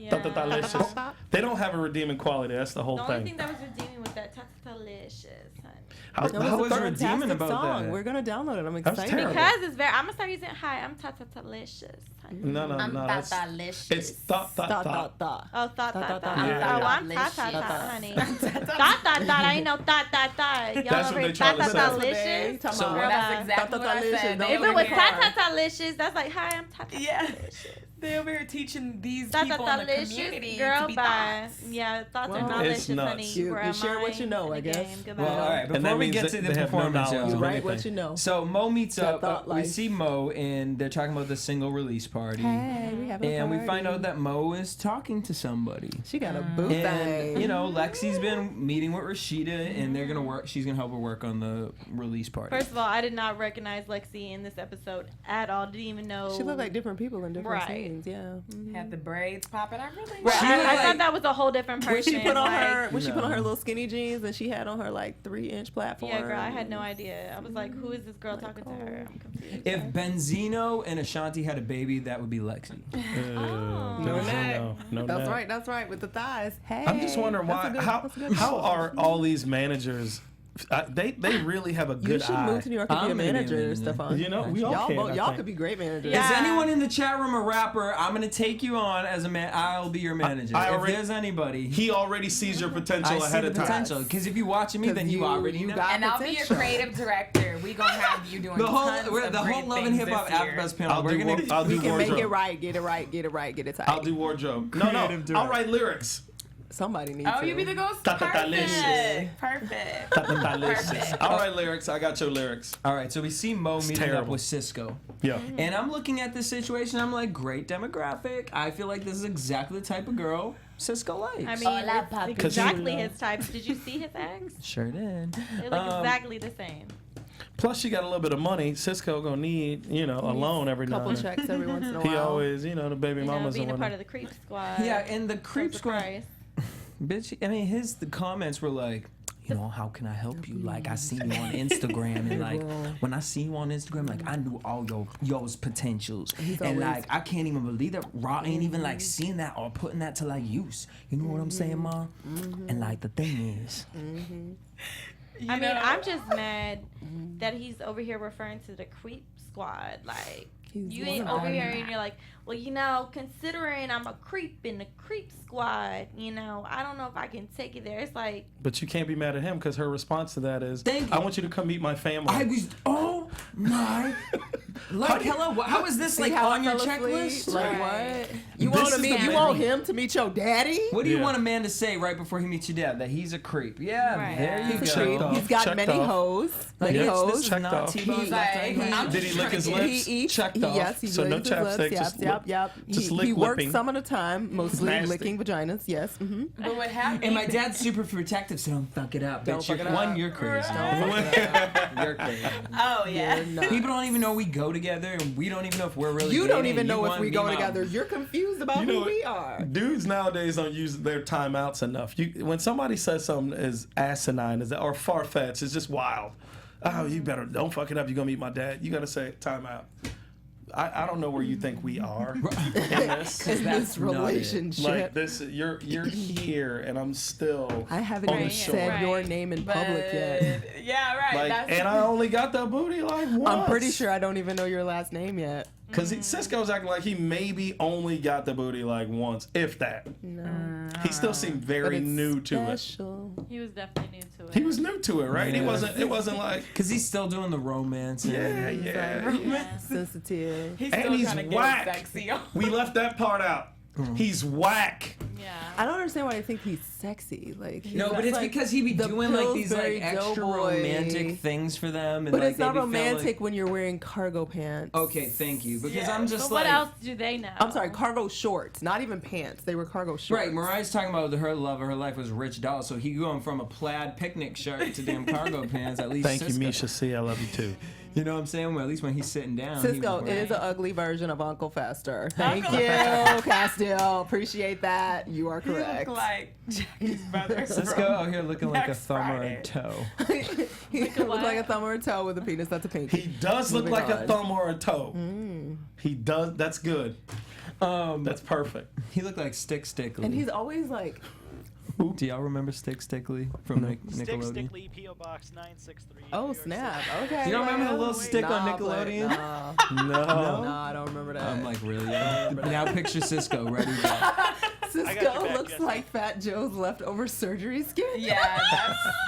Speaker 4: Yeah.
Speaker 7: Delicious. They don't have a redeeming quality. That's the whole
Speaker 4: The only
Speaker 7: thing.
Speaker 4: thing that was redeeming was that delicious, honey.
Speaker 7: How,
Speaker 5: That
Speaker 7: how
Speaker 5: was a
Speaker 3: was redeeming
Speaker 5: fantastic
Speaker 3: about
Speaker 5: song.
Speaker 3: that?
Speaker 5: We're gonna download it. I'm
Speaker 7: That was
Speaker 5: excited.
Speaker 7: terrible.
Speaker 4: Because it's very. I'm gonna start using hi. I'm delicious, honey.
Speaker 7: no, that's
Speaker 6: delicious.
Speaker 7: it's thought.
Speaker 5: Thought.
Speaker 4: Oh, thought.
Speaker 7: Yeah.
Speaker 4: Oh, I'm honey. Thought. I ain't no thought. Y'all
Speaker 7: That's
Speaker 4: over
Speaker 7: what
Speaker 4: here
Speaker 7: they trying to say.
Speaker 4: delicious.
Speaker 5: Talking
Speaker 3: So
Speaker 5: about-
Speaker 3: what-
Speaker 6: That's exactly what I said. They
Speaker 4: If
Speaker 6: over
Speaker 4: it was
Speaker 6: here-
Speaker 4: delicious, that's like hi. I'm
Speaker 6: Yeah.
Speaker 4: delicious.
Speaker 6: They over here teaching these people in the
Speaker 4: Delicious,
Speaker 6: community
Speaker 4: girl.
Speaker 6: to be
Speaker 4: Bye.
Speaker 6: thoughts.
Speaker 4: Yeah, thoughts
Speaker 5: Well,
Speaker 4: are
Speaker 7: it's
Speaker 4: delicious,
Speaker 7: nuts.
Speaker 4: honey.
Speaker 5: You
Speaker 4: were
Speaker 5: share what you know,
Speaker 4: in
Speaker 5: I
Speaker 4: the
Speaker 5: guess.
Speaker 4: game. Goodbye.
Speaker 3: Well, all right.
Speaker 7: And
Speaker 3: Before
Speaker 7: that
Speaker 3: we
Speaker 7: means
Speaker 3: get
Speaker 7: that
Speaker 3: to
Speaker 7: they
Speaker 3: the
Speaker 7: have no
Speaker 3: performance,
Speaker 7: knowledge
Speaker 3: y'all.
Speaker 7: of
Speaker 5: Right,
Speaker 7: anything.
Speaker 5: what you know.
Speaker 3: So Mo meets
Speaker 5: That
Speaker 3: up.
Speaker 5: thought
Speaker 3: We
Speaker 5: life.
Speaker 3: see Mo, and they're talking about the single release party.
Speaker 5: Hey, we having a
Speaker 3: And we
Speaker 5: party.
Speaker 3: find out that Mo is talking to somebody.
Speaker 5: she got a boo
Speaker 3: And
Speaker 5: thing.
Speaker 3: you know, Lexi's been meeting with Rashida, and they're gonna work. She's gonna help her work on the release party.
Speaker 4: First of all, I did not recognize Lexi in this episode at all. Didn't even know.
Speaker 5: She looked like different people in different
Speaker 4: Right.
Speaker 5: scenes. Yeah.
Speaker 6: Had the braids popping. I really
Speaker 5: Right.
Speaker 3: She
Speaker 4: I
Speaker 3: looked
Speaker 4: thought
Speaker 3: like-
Speaker 4: that was a whole different person.
Speaker 5: When she put on
Speaker 4: like,
Speaker 5: her when she put on her
Speaker 3: No.
Speaker 5: little skinny jeans and she had on her like 3-inch platform.
Speaker 4: Yeah, girl, I had no idea. I was like, who is this girl talking to her? I'm confused.
Speaker 3: If Benzino and Ashanti had a baby, that would be Lexi.
Speaker 4: Oh.
Speaker 7: No,
Speaker 5: neck.
Speaker 7: no,
Speaker 5: That's
Speaker 7: no.
Speaker 5: right. That's right. With the thighs. Hey.
Speaker 7: I'm just wondering
Speaker 5: that's
Speaker 7: why.
Speaker 5: a good-
Speaker 7: How
Speaker 5: that's a good
Speaker 7: how
Speaker 5: call.
Speaker 7: are all these managers? They really have a
Speaker 5: You
Speaker 7: good
Speaker 5: should
Speaker 7: eye.
Speaker 5: move to New York and be a
Speaker 3: I'm gonna be a
Speaker 5: manager,
Speaker 3: manager.
Speaker 5: Stephaune.
Speaker 7: You know, we all
Speaker 5: y'all
Speaker 7: can.
Speaker 5: both-
Speaker 7: I
Speaker 5: y'all
Speaker 7: think.
Speaker 5: could be great managers.
Speaker 4: Yeah.
Speaker 3: Is anyone in the chat room a rapper? I'm gonna take you on as a man. I'll be your manager.
Speaker 7: I
Speaker 3: if
Speaker 7: already-
Speaker 3: there's anybody,
Speaker 7: He already sees your potential
Speaker 3: I see
Speaker 7: ahead
Speaker 3: the
Speaker 7: of time.
Speaker 3: potential. Because if you're watching me, then you already know.
Speaker 5: got
Speaker 6: And I'll be your
Speaker 5: potential.
Speaker 6: creative director. We gonna have you doing
Speaker 3: The whole
Speaker 6: tons of
Speaker 3: the whole
Speaker 6: great
Speaker 3: Love and
Speaker 6: things
Speaker 3: Hip Hop
Speaker 6: this year.
Speaker 3: AfterBuzz panel.
Speaker 7: I'll
Speaker 3: We're
Speaker 7: do
Speaker 3: gonna.
Speaker 7: I'll
Speaker 5: We
Speaker 7: do
Speaker 5: can make it
Speaker 7: wardrobe.
Speaker 5: right, get it right, get it right, get it tight.
Speaker 7: I'll do wardrobe. No,
Speaker 3: Creative
Speaker 7: I'll
Speaker 3: director.
Speaker 7: write lyrics.
Speaker 5: Somebody needs
Speaker 6: Oh,
Speaker 5: to.
Speaker 6: you be the ghost?
Speaker 7: Ta-ta-ta-licious.
Speaker 6: Perfect.
Speaker 7: Delicious. I'll write lyrics. I got your lyrics.
Speaker 3: All right, so we see Mo meeting up
Speaker 7: terrible.
Speaker 3: with Cisco,
Speaker 7: Yeah.
Speaker 3: and I'm looking at this situation. I'm like, great demographic. I feel like this is exactly the type of girl Cisco likes.
Speaker 4: I mean,
Speaker 6: Hola,
Speaker 4: it's
Speaker 6: papi.
Speaker 4: exactly his type. Did you see his ex?
Speaker 3: Sure did.
Speaker 4: They look exactly the same.
Speaker 7: Plus, she got a little bit of money. Cisco gonna need, a loan every now
Speaker 5: couple
Speaker 7: and then.
Speaker 5: checks every once in a
Speaker 7: He
Speaker 5: while.
Speaker 7: always, the baby
Speaker 4: You know,
Speaker 7: mamas
Speaker 4: being
Speaker 7: and
Speaker 4: a part
Speaker 7: whatnot.
Speaker 4: of the creep squad.
Speaker 3: Yeah, and the creep
Speaker 4: Comes with
Speaker 3: squad.
Speaker 4: price.
Speaker 3: Bitch, I mean, the comments were like, how can I help you? Like, I see you on Instagram, and like, when I see you on Instagram, like, I knew all yours potentials, and
Speaker 5: always-
Speaker 3: like, I can't even believe that Raw ain't even like seeing that or putting that to like use. You know what I'm saying, Ma? And like, the thing is,
Speaker 4: I mean, I'm just mad that he's over here referring to the creep squad. Like, you ain't over here and you're like, well, considering I'm a creep in the creep squad, I don't know if I can take it there. It's like,
Speaker 7: But you can't be mad at him because her response to that is,
Speaker 3: Thank
Speaker 7: I
Speaker 3: you.
Speaker 7: want you to come meet my family.
Speaker 3: I was, oh my Like, hello, how is this
Speaker 5: See
Speaker 3: like
Speaker 5: how I
Speaker 3: on your
Speaker 5: fell asleep?
Speaker 3: checklist?
Speaker 5: Like
Speaker 6: Right.
Speaker 5: what? You
Speaker 7: This
Speaker 5: want to
Speaker 7: is
Speaker 5: meet?
Speaker 7: the
Speaker 5: You
Speaker 7: thing.
Speaker 5: want him to meet your daddy?
Speaker 3: What do you
Speaker 7: Yeah.
Speaker 3: want a man to say right before he meets your dad? That he's a creep. Yeah,
Speaker 4: Right.
Speaker 3: there you
Speaker 5: He's a
Speaker 3: go.
Speaker 5: creep.
Speaker 7: off.
Speaker 5: He's got
Speaker 7: Checked
Speaker 5: many
Speaker 7: off.
Speaker 5: hoes.
Speaker 3: Like,
Speaker 5: Many
Speaker 3: this
Speaker 5: hoes.
Speaker 3: is
Speaker 7: Checked
Speaker 3: not
Speaker 7: off.
Speaker 3: T-Bone's
Speaker 6: Like,
Speaker 3: left eye.
Speaker 6: I'm
Speaker 7: Did he lick his
Speaker 5: He
Speaker 7: lips?
Speaker 5: eats.
Speaker 3: Checked off.
Speaker 5: Yes, he
Speaker 7: So no
Speaker 5: licks his lips.
Speaker 7: chapstick,
Speaker 5: Yep,
Speaker 7: just
Speaker 5: yep,
Speaker 7: lip-
Speaker 5: yep.
Speaker 7: just
Speaker 5: He
Speaker 7: lick
Speaker 5: works
Speaker 7: lipping.
Speaker 5: some of the time, mostly
Speaker 7: Nasty.
Speaker 5: licking vaginas. Yes. Mm-hmm.
Speaker 6: But what happened?
Speaker 3: And my dad's super protective, so don't fuck it up.
Speaker 5: Don't
Speaker 3: Bitch,
Speaker 5: fuck
Speaker 3: you're,
Speaker 5: it
Speaker 3: one,
Speaker 5: up.
Speaker 3: you're crazy. You're crazy.
Speaker 6: Oh yeah.
Speaker 5: You're not.
Speaker 3: People don't even know we go together, and we don't even know if we're really.
Speaker 5: You don't
Speaker 3: dating,
Speaker 5: even
Speaker 3: and
Speaker 5: know
Speaker 3: you
Speaker 5: if
Speaker 3: wanna
Speaker 5: we
Speaker 3: be
Speaker 5: go
Speaker 3: my-
Speaker 5: together. You're confused about
Speaker 7: You know
Speaker 5: who
Speaker 7: what?
Speaker 5: we are.
Speaker 7: Dudes nowadays don't use their timeouts enough. When somebody says something as asinine as that or far fetched, it's just wild. Oh, you better don't fuck it up. You're gonna meet my dad. You gotta say timeout. I don't know where you think we are in this.
Speaker 5: In
Speaker 3: that's
Speaker 5: this
Speaker 3: not it.
Speaker 5: relationship.
Speaker 7: Like this, you're here, and I'm still.
Speaker 5: I haven't
Speaker 7: on
Speaker 5: even
Speaker 7: the
Speaker 5: said
Speaker 7: shore.
Speaker 5: your name in public yet.
Speaker 6: Yeah, right.
Speaker 7: Like,
Speaker 6: That's
Speaker 7: and I only got the booty like once.
Speaker 5: I'm pretty sure I don't even know your last name yet.
Speaker 7: Because Cisco's acting like he maybe only got the booty like once, if that.
Speaker 5: No.
Speaker 7: He still seemed
Speaker 5: But
Speaker 7: very
Speaker 5: it's
Speaker 7: new to it.
Speaker 5: special.
Speaker 4: He was definitely new to it.
Speaker 7: He was new to it, right?
Speaker 3: Yeah.
Speaker 7: It wasn't like,
Speaker 3: Cause he's still doing the romance. And
Speaker 7: yeah.
Speaker 5: Sensitive.
Speaker 6: he's
Speaker 7: And
Speaker 6: still
Speaker 7: he's
Speaker 6: trying to
Speaker 7: whack.
Speaker 6: get sexy.
Speaker 7: We left that part out. He's whack.
Speaker 4: Yeah.
Speaker 5: I don't understand why they think he's sexy. Like
Speaker 3: No, but it's
Speaker 5: like
Speaker 3: because he be
Speaker 5: the
Speaker 3: doing like these like
Speaker 5: Pillsbury
Speaker 3: extra
Speaker 5: Doughboy.
Speaker 3: romantic things for them. And,
Speaker 5: But
Speaker 3: like,
Speaker 5: it's not
Speaker 3: they be feeling
Speaker 5: romantic when you're wearing cargo pants.
Speaker 3: Okay, thank you. Because
Speaker 6: Yeah.
Speaker 3: I'm just
Speaker 4: But
Speaker 3: like.
Speaker 4: what else do they know?
Speaker 5: I'm sorry, cargo shorts. Not even pants. They were cargo shorts.
Speaker 3: Right, Mariah's talking about her love of her life was Rich Doll, so he going from a plaid picnic shirt to damn cargo pants. At least
Speaker 7: Thank you,
Speaker 3: Cisco.
Speaker 7: Misha C. I love you too.
Speaker 3: You know what I'm saying? Well, at least when he's sitting down. he
Speaker 5: Cisco
Speaker 3: was
Speaker 5: is
Speaker 3: wearing-
Speaker 5: an ugly version of Uncle Fester. Thank
Speaker 6: Uncle
Speaker 5: you,
Speaker 6: Fester.
Speaker 5: Castile. Appreciate that. You are
Speaker 6: He
Speaker 5: correct.
Speaker 6: looked like Jackie's brother.
Speaker 3: Cisco out here looking like a
Speaker 6: Next
Speaker 3: thumb or a
Speaker 6: Friday.
Speaker 3: toe.
Speaker 5: He looks like a thumb or a toe with a penis. That's a pinky.
Speaker 7: He does look
Speaker 5: Moving
Speaker 7: like a
Speaker 5: on.
Speaker 7: thumb or a toe. He does. That's good. That's perfect.
Speaker 3: He looked like Stick Stickly.
Speaker 5: And he's always like,
Speaker 3: Do y'all remember Stick Stickly from
Speaker 8: Stick
Speaker 3: Nickelodeon?
Speaker 8: Stickly, P.O. Box 963.
Speaker 5: oh
Speaker 8: New York
Speaker 5: snap.
Speaker 8: City.
Speaker 5: Okay.
Speaker 3: You don't remember the little
Speaker 5: Wait,
Speaker 3: stick on
Speaker 5: nah, but-
Speaker 3: Nickelodeon?
Speaker 5: Nah,
Speaker 7: No.
Speaker 5: nah, I don't remember that.
Speaker 3: I'm like, really? Now picture Cisco ready to
Speaker 8: I got
Speaker 5: Cisco
Speaker 8: your back,
Speaker 5: looks
Speaker 8: Jesse.
Speaker 5: like Fat Joe's leftover surgery skin.
Speaker 6: Yeah,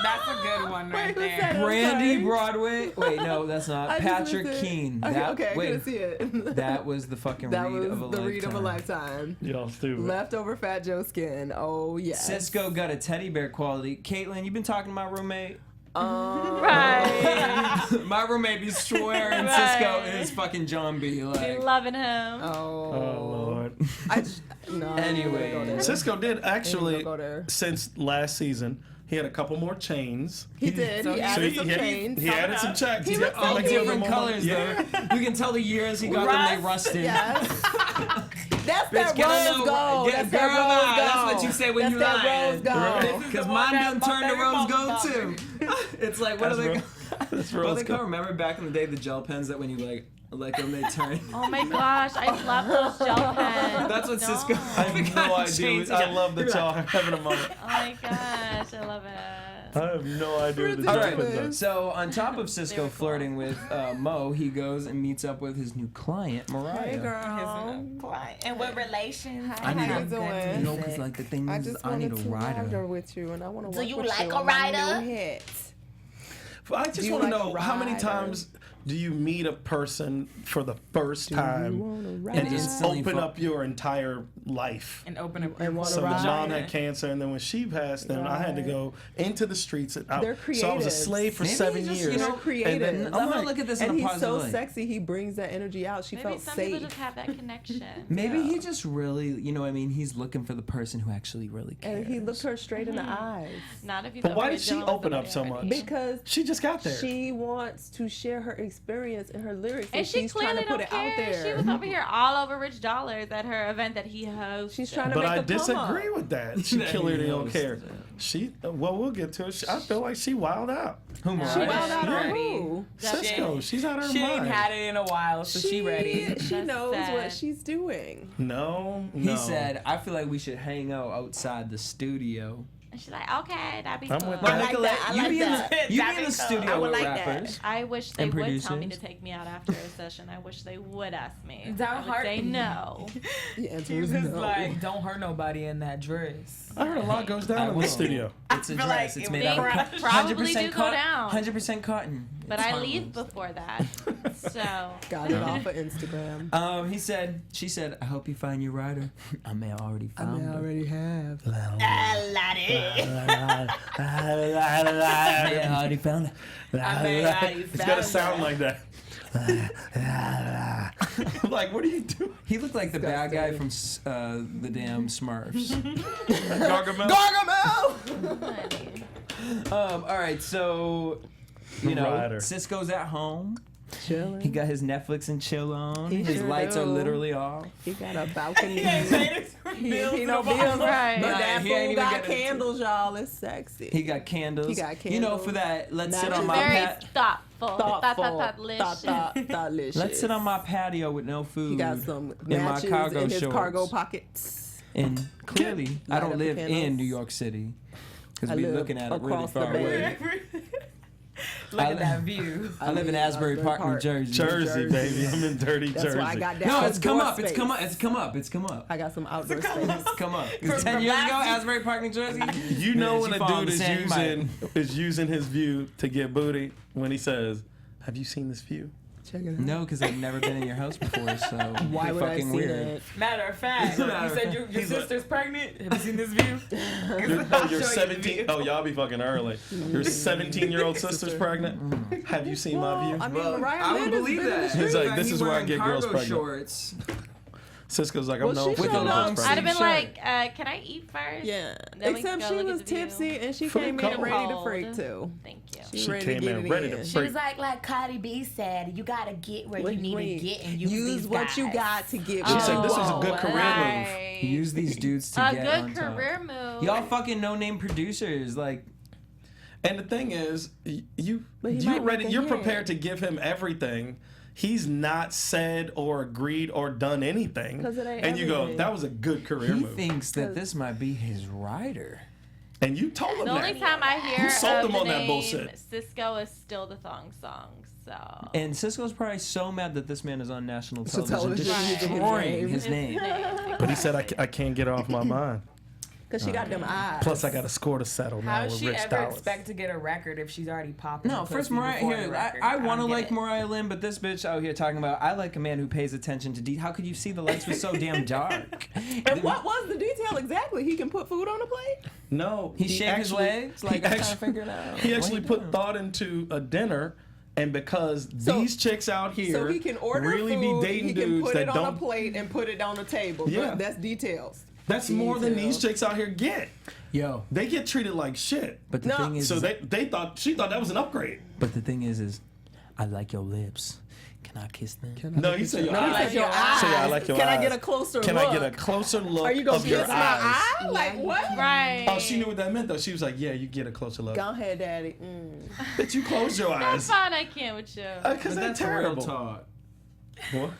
Speaker 6: that's a good one right
Speaker 5: Wait, who's
Speaker 6: there.
Speaker 5: that? I'm
Speaker 3: Randy
Speaker 5: sorry.
Speaker 3: Broadway. Wait, no, that's not.
Speaker 5: I just
Speaker 3: Patrick
Speaker 5: missed it.
Speaker 3: Keene.
Speaker 5: Okay,
Speaker 3: That,
Speaker 5: okay, I
Speaker 3: wait,
Speaker 5: couldn't see it.
Speaker 3: that was the fucking
Speaker 5: That
Speaker 3: read
Speaker 5: was
Speaker 3: of a
Speaker 5: the
Speaker 3: lifetime.
Speaker 5: read of a lifetime.
Speaker 7: Y'all stupid.
Speaker 5: Leftover Fat Joe skin. Oh yes.
Speaker 3: Cisco got a teddy bear quality. Caitlin, you been talking to my roommate?
Speaker 4: Right.
Speaker 3: My roommate be swearing
Speaker 4: Right.
Speaker 3: Cisco is fucking John B.
Speaker 4: Be
Speaker 3: Like,
Speaker 4: loving him.
Speaker 7: Oh Lord.
Speaker 5: No.
Speaker 3: Anyway.
Speaker 5: Go there.
Speaker 7: Cisco did actually,
Speaker 5: Go there.
Speaker 7: since last season, he had a couple more chains.
Speaker 5: He did.
Speaker 6: So
Speaker 5: He
Speaker 6: he-
Speaker 5: added
Speaker 7: he
Speaker 5: some
Speaker 7: had-
Speaker 5: chains.
Speaker 7: He added some checks.
Speaker 5: He looks
Speaker 3: all
Speaker 5: like
Speaker 3: different
Speaker 5: he-
Speaker 3: colors
Speaker 7: Yeah.
Speaker 3: though. You can tell the years he got them. They rusted.
Speaker 5: Yes. That's
Speaker 3: Bitch,
Speaker 5: that
Speaker 3: get a
Speaker 5: rose
Speaker 3: little-
Speaker 5: gold.
Speaker 3: get-
Speaker 5: That's
Speaker 3: girl,
Speaker 5: that rose
Speaker 3: that's
Speaker 5: gold.
Speaker 3: what you say when
Speaker 5: That's
Speaker 3: you
Speaker 5: that
Speaker 3: lying.
Speaker 5: rose gold.
Speaker 7: Right.
Speaker 3: Because
Speaker 6: The
Speaker 3: mine
Speaker 6: one that
Speaker 3: done turned to
Speaker 6: my
Speaker 3: rose
Speaker 6: favorite
Speaker 3: gold too. It's like, what are they?
Speaker 7: That's
Speaker 3: What
Speaker 7: rose
Speaker 3: they call?
Speaker 7: gold.
Speaker 3: Remember back in the day, the gel pens that when you like them, they turn.
Speaker 4: Oh my gosh, I love those gel pens.
Speaker 3: That's what Cisco.
Speaker 4: No.
Speaker 7: I have no idea. I love that y'all are having a moment.
Speaker 4: Oh my gosh, I love it.
Speaker 7: I have no idea what the
Speaker 3: All
Speaker 7: judgment
Speaker 3: right.
Speaker 7: is.
Speaker 3: So on top of
Speaker 4: They
Speaker 3: Cisco
Speaker 4: were cool.
Speaker 3: flirting with Mo, he goes and meets up with his new client, Mariah.
Speaker 5: Hey girl.
Speaker 6: And what relations?
Speaker 3: I need
Speaker 5: How
Speaker 3: a-
Speaker 5: you doing?
Speaker 3: You know, because like the thing
Speaker 5: I
Speaker 3: is,
Speaker 5: just
Speaker 3: I need
Speaker 5: wanted
Speaker 3: a
Speaker 5: to
Speaker 3: rider.
Speaker 5: rider with you, and I want to.
Speaker 6: Do you
Speaker 5: with
Speaker 6: like
Speaker 5: you
Speaker 6: a
Speaker 5: on my
Speaker 6: rider?
Speaker 5: new hit.
Speaker 7: I just
Speaker 5: you
Speaker 7: want to
Speaker 5: like
Speaker 7: know
Speaker 5: a
Speaker 7: how many
Speaker 5: rider?
Speaker 7: times do you meet a person for the first time and just
Speaker 3: instantly
Speaker 7: open
Speaker 3: fall-
Speaker 7: up your entire life?
Speaker 6: And open up
Speaker 5: And wanna
Speaker 7: So my
Speaker 5: ride.
Speaker 7: mom had cancer, and then when she passed, then I had to
Speaker 5: Right.
Speaker 7: go into the streets. And
Speaker 5: They're
Speaker 7: so I was a
Speaker 5: creatives.
Speaker 7: slave for
Speaker 3: Maybe
Speaker 7: 7
Speaker 3: he just,
Speaker 7: years.
Speaker 3: you know,
Speaker 5: They're creative.
Speaker 7: and then
Speaker 3: I'm gonna
Speaker 7: like-
Speaker 3: look at this in
Speaker 5: And
Speaker 3: a
Speaker 5: he's
Speaker 3: positive
Speaker 5: so
Speaker 3: light.
Speaker 5: sexy. He brings that energy out. She
Speaker 4: Maybe
Speaker 5: felt
Speaker 4: some
Speaker 5: safe.
Speaker 4: people just have that connection.
Speaker 3: Maybe he just really, you know what I mean? He's looking for the person who actually really cares.
Speaker 5: And he looked her straight in the eyes
Speaker 4: Not if you.
Speaker 7: But why did she open up so much?
Speaker 5: because
Speaker 7: She just got there.
Speaker 5: she wants to share her experience and her lyrics,
Speaker 4: And she
Speaker 5: she's trying
Speaker 4: clearly
Speaker 5: to put
Speaker 4: don't
Speaker 5: it out
Speaker 4: care. She
Speaker 5: there.
Speaker 4: was over here all over Rich Dollars at her event that he hosted.
Speaker 5: She's trying to
Speaker 7: But
Speaker 5: make
Speaker 7: I
Speaker 5: a come
Speaker 7: disagree
Speaker 5: up.
Speaker 7: with that. She
Speaker 3: That
Speaker 7: clearly
Speaker 3: he
Speaker 7: don't care.
Speaker 3: hosted it.
Speaker 7: She well, we'll get to it. I feel like she wild out.
Speaker 3: Who
Speaker 5: She
Speaker 3: Mariah?
Speaker 5: wild out on
Speaker 6: Ready.
Speaker 5: who?
Speaker 7: Cisco, she's out of her
Speaker 6: She ain't
Speaker 7: mind.
Speaker 6: had it in a while, so she ready.
Speaker 5: She
Speaker 4: That's
Speaker 5: knows
Speaker 4: sad.
Speaker 5: what she's doing.
Speaker 7: No,
Speaker 3: He
Speaker 7: no.
Speaker 3: said, I feel like we should hang out outside the studio.
Speaker 4: And she's like, okay, that'd be
Speaker 7: I'm
Speaker 4: cool.
Speaker 7: with
Speaker 3: Well,
Speaker 7: that.
Speaker 3: Nicolette,
Speaker 5: I
Speaker 3: you
Speaker 5: like
Speaker 3: be in
Speaker 5: that.
Speaker 3: the, you be
Speaker 6: That'd
Speaker 3: in
Speaker 6: be
Speaker 3: the
Speaker 6: cool.
Speaker 3: studio
Speaker 5: I would
Speaker 3: with
Speaker 5: like that.
Speaker 3: rappers.
Speaker 4: I wish they
Speaker 3: And
Speaker 4: would tell me to
Speaker 3: producers.
Speaker 4: take me out after a session. I wish they would ask me.
Speaker 6: Don't
Speaker 4: I would
Speaker 6: hurt
Speaker 4: say
Speaker 6: me.
Speaker 4: no.
Speaker 5: The answer
Speaker 6: He
Speaker 5: is
Speaker 6: was
Speaker 5: no.
Speaker 6: like, don't hurt nobody in that dress.
Speaker 7: I heard a lot goes down in the
Speaker 3: will.
Speaker 7: studio.
Speaker 3: It's a
Speaker 6: feel
Speaker 3: dress.
Speaker 6: like
Speaker 3: it's
Speaker 6: it
Speaker 3: made
Speaker 6: would
Speaker 3: out of
Speaker 6: probably
Speaker 3: 100%
Speaker 4: do go down.
Speaker 3: 100% cotton.
Speaker 4: But I leave before that. So.
Speaker 5: Got it off of Instagram.
Speaker 3: She said, I hope you find your rider. I may have already found her.
Speaker 5: already have.
Speaker 3: I already found her.
Speaker 7: It's gotta sound like that. Like, what are you doing?
Speaker 3: He looked like the bad guy from the damn Smurfs.
Speaker 7: Gargamel.
Speaker 3: All right, so you know,
Speaker 7: Rider.
Speaker 3: Cisco's at home.
Speaker 5: Chilling.
Speaker 3: He got his Netflix and chill on.
Speaker 5: He
Speaker 3: His
Speaker 5: sure
Speaker 3: lights
Speaker 5: do.
Speaker 3: are literally off.
Speaker 5: He got a balcony.
Speaker 6: He ain't made it for bills.
Speaker 5: He no
Speaker 6: no more.
Speaker 5: bills.
Speaker 4: Right.
Speaker 5: But that
Speaker 3: He ain't
Speaker 5: fool
Speaker 3: even
Speaker 5: got
Speaker 3: got it.
Speaker 5: candles, y'all. It's sexy.
Speaker 3: He got candles.
Speaker 5: He got
Speaker 3: You know,
Speaker 5: candles.
Speaker 3: for that, let's sit
Speaker 5: Natural.
Speaker 3: on my
Speaker 4: Very
Speaker 3: pat.
Speaker 4: thoughtful.
Speaker 5: Thoughtful. Thoughtless.
Speaker 3: Let's sit on my patio with no food.
Speaker 5: He got some
Speaker 3: in my
Speaker 5: matches
Speaker 3: cargo
Speaker 5: in his
Speaker 3: shorts.
Speaker 5: cargo pockets.
Speaker 3: And clearly, I
Speaker 5: Light
Speaker 3: don't
Speaker 5: up the
Speaker 3: live
Speaker 5: candles.
Speaker 3: in New York City because
Speaker 5: I
Speaker 3: we're
Speaker 5: live
Speaker 3: looking at it really
Speaker 5: across the
Speaker 3: far away.
Speaker 5: bay.
Speaker 6: Look at that view.
Speaker 3: I live in Asbury Park, New Jersey.
Speaker 7: Jersey, baby. I'm in dirty
Speaker 5: That's
Speaker 7: Jersey.
Speaker 5: why I got that.
Speaker 3: No, it's come
Speaker 5: outdoor
Speaker 3: up. It's
Speaker 5: space.
Speaker 3: come up. It's come up. It's come up.
Speaker 5: I got some outdoor space.
Speaker 3: It's come up. Because 10 years ago, Asbury Park, New Jersey.
Speaker 7: You know when
Speaker 3: she
Speaker 7: a
Speaker 3: fall in
Speaker 7: dude
Speaker 3: the sand, you
Speaker 7: is using his view to get booty when he says, "Have you seen this view?"
Speaker 5: Check it out.
Speaker 3: No, because I've never been in your house before, so
Speaker 5: Why
Speaker 3: you're
Speaker 5: would I
Speaker 3: fucking
Speaker 5: see
Speaker 3: weird.
Speaker 5: that?
Speaker 6: Matter of fact,
Speaker 3: Matter
Speaker 6: you
Speaker 3: of
Speaker 6: said
Speaker 3: fact.
Speaker 6: your
Speaker 7: He's like-
Speaker 6: sister's pregnant. Have you seen this view?
Speaker 7: You're 17. Oh, y'all be fucking early. Your 17-year-old sister's pregnant. Have you seen my view?
Speaker 5: I mean, Mariah
Speaker 3: I would
Speaker 5: Landis
Speaker 3: believe
Speaker 5: been in the
Speaker 3: that.
Speaker 5: streets.
Speaker 7: He's like,
Speaker 3: Fact,
Speaker 7: this
Speaker 3: he
Speaker 7: is where I
Speaker 3: wearing
Speaker 7: get girls
Speaker 3: cargo
Speaker 7: pregnant.
Speaker 3: shorts.
Speaker 7: Cisco's like, I'm
Speaker 5: Well,
Speaker 7: known
Speaker 5: she
Speaker 7: for
Speaker 5: showed
Speaker 7: getting
Speaker 5: up.
Speaker 7: girls
Speaker 4: I'd have
Speaker 7: pregnant.
Speaker 4: been
Speaker 3: Shirt.
Speaker 4: like, can I eat first?
Speaker 5: Yeah.
Speaker 4: Then we
Speaker 5: Except
Speaker 4: can go
Speaker 5: she
Speaker 4: look
Speaker 5: was
Speaker 4: at the view.
Speaker 5: tipsy and she
Speaker 7: Food
Speaker 5: came in
Speaker 7: cold.
Speaker 5: and ready to
Speaker 4: Cold.
Speaker 5: freak too.
Speaker 4: Thank you.
Speaker 7: She
Speaker 5: ready to
Speaker 7: came
Speaker 5: get
Speaker 7: in
Speaker 5: it
Speaker 7: ready
Speaker 5: in.
Speaker 7: to
Speaker 9: She
Speaker 7: freak.
Speaker 9: was like Cardi B said, you gotta get where you need to get and use these
Speaker 5: what you
Speaker 9: guys.
Speaker 5: got to get.
Speaker 7: She
Speaker 5: what
Speaker 7: said
Speaker 5: you
Speaker 7: this was a
Speaker 5: want.
Speaker 7: good career move.
Speaker 4: Right.
Speaker 3: Use these dudes to
Speaker 4: A
Speaker 3: get
Speaker 4: good
Speaker 3: on top.
Speaker 4: career move.
Speaker 3: Y'all fucking no-name producers. Like,
Speaker 7: And the thing is, you're
Speaker 5: But he might
Speaker 7: ready.
Speaker 5: make a
Speaker 7: You're
Speaker 5: hit.
Speaker 7: prepared to give him everything. He's not said or agreed or done anything.
Speaker 5: 'Cause it ain't
Speaker 7: And you go,
Speaker 5: everything.
Speaker 7: that was a good career
Speaker 3: he
Speaker 7: move.
Speaker 3: thinks that this might be his rider.
Speaker 7: And you told him
Speaker 4: The only
Speaker 7: that.
Speaker 4: time I hear
Speaker 7: Who sold
Speaker 4: of
Speaker 7: them on
Speaker 4: the
Speaker 7: that
Speaker 4: name
Speaker 7: bullshit?
Speaker 4: Cisco is still the thong song. So.
Speaker 3: And Cisco's probably so mad that this man is on national
Speaker 5: So
Speaker 3: television,
Speaker 5: television
Speaker 4: using his
Speaker 3: destroying
Speaker 5: name.
Speaker 3: his name.
Speaker 7: But he said, I can't get it off my mind.
Speaker 5: Cause she got them eyes.
Speaker 7: Plus, I got a score to settle now
Speaker 6: How
Speaker 7: with
Speaker 6: does she
Speaker 7: Rich
Speaker 6: ever
Speaker 7: Dollars.
Speaker 6: expect to get a record if she's already popping?
Speaker 3: No,
Speaker 6: her
Speaker 3: first
Speaker 6: pussy
Speaker 3: Mariah
Speaker 6: before
Speaker 3: here.
Speaker 6: the record?
Speaker 3: I want to
Speaker 6: don't get
Speaker 3: like
Speaker 6: it.
Speaker 3: Mariah Lynn, but this bitch out here talking about I like a man who pays attention to detail. How could you see the lights were so damn dark?
Speaker 5: And what was the detail exactly? He can put food on the plate?
Speaker 7: No,
Speaker 3: He shaved his legs. Like, I'm trying to figure it out.
Speaker 7: He
Speaker 3: What
Speaker 7: actually
Speaker 3: you
Speaker 7: put
Speaker 3: doing?
Speaker 7: thought into a dinner, and because
Speaker 5: So-
Speaker 7: these chicks out here
Speaker 5: So he can order
Speaker 7: really
Speaker 5: food,
Speaker 7: be dating
Speaker 5: he can
Speaker 7: dudes
Speaker 5: put
Speaker 7: that
Speaker 5: it on a
Speaker 7: don't.
Speaker 5: plate and put it on the table.
Speaker 7: Yeah.
Speaker 5: Look, that's details.
Speaker 7: That's more than these
Speaker 5: Details.
Speaker 7: chicks out here get.
Speaker 3: Yo,
Speaker 7: They get treated like shit.
Speaker 3: but the
Speaker 5: No.
Speaker 3: thing is,
Speaker 7: So she thought that was an upgrade.
Speaker 3: but the thing is, I like your lips. Can I kiss them?
Speaker 7: No, he said your
Speaker 5: No, he
Speaker 7: eyes.
Speaker 5: said your eyes.
Speaker 7: Say, I like your
Speaker 5: Can
Speaker 7: eyes.
Speaker 5: I get a closer
Speaker 7: Can
Speaker 5: look?
Speaker 7: I get a closer look
Speaker 5: Are you gonna
Speaker 7: of
Speaker 5: kiss
Speaker 7: your
Speaker 5: my
Speaker 7: eyes?
Speaker 5: eye? Like what?
Speaker 4: Right.
Speaker 7: Oh, she knew what that meant though. She was like, "Yeah, you get a closer look."
Speaker 5: Go ahead, daddy.
Speaker 7: Bitch, you close your
Speaker 4: That's
Speaker 7: eyes.
Speaker 4: fine. I can't with you.
Speaker 7: Because
Speaker 3: But
Speaker 7: that's
Speaker 3: that's real
Speaker 7: terrible.
Speaker 3: talk.
Speaker 7: What?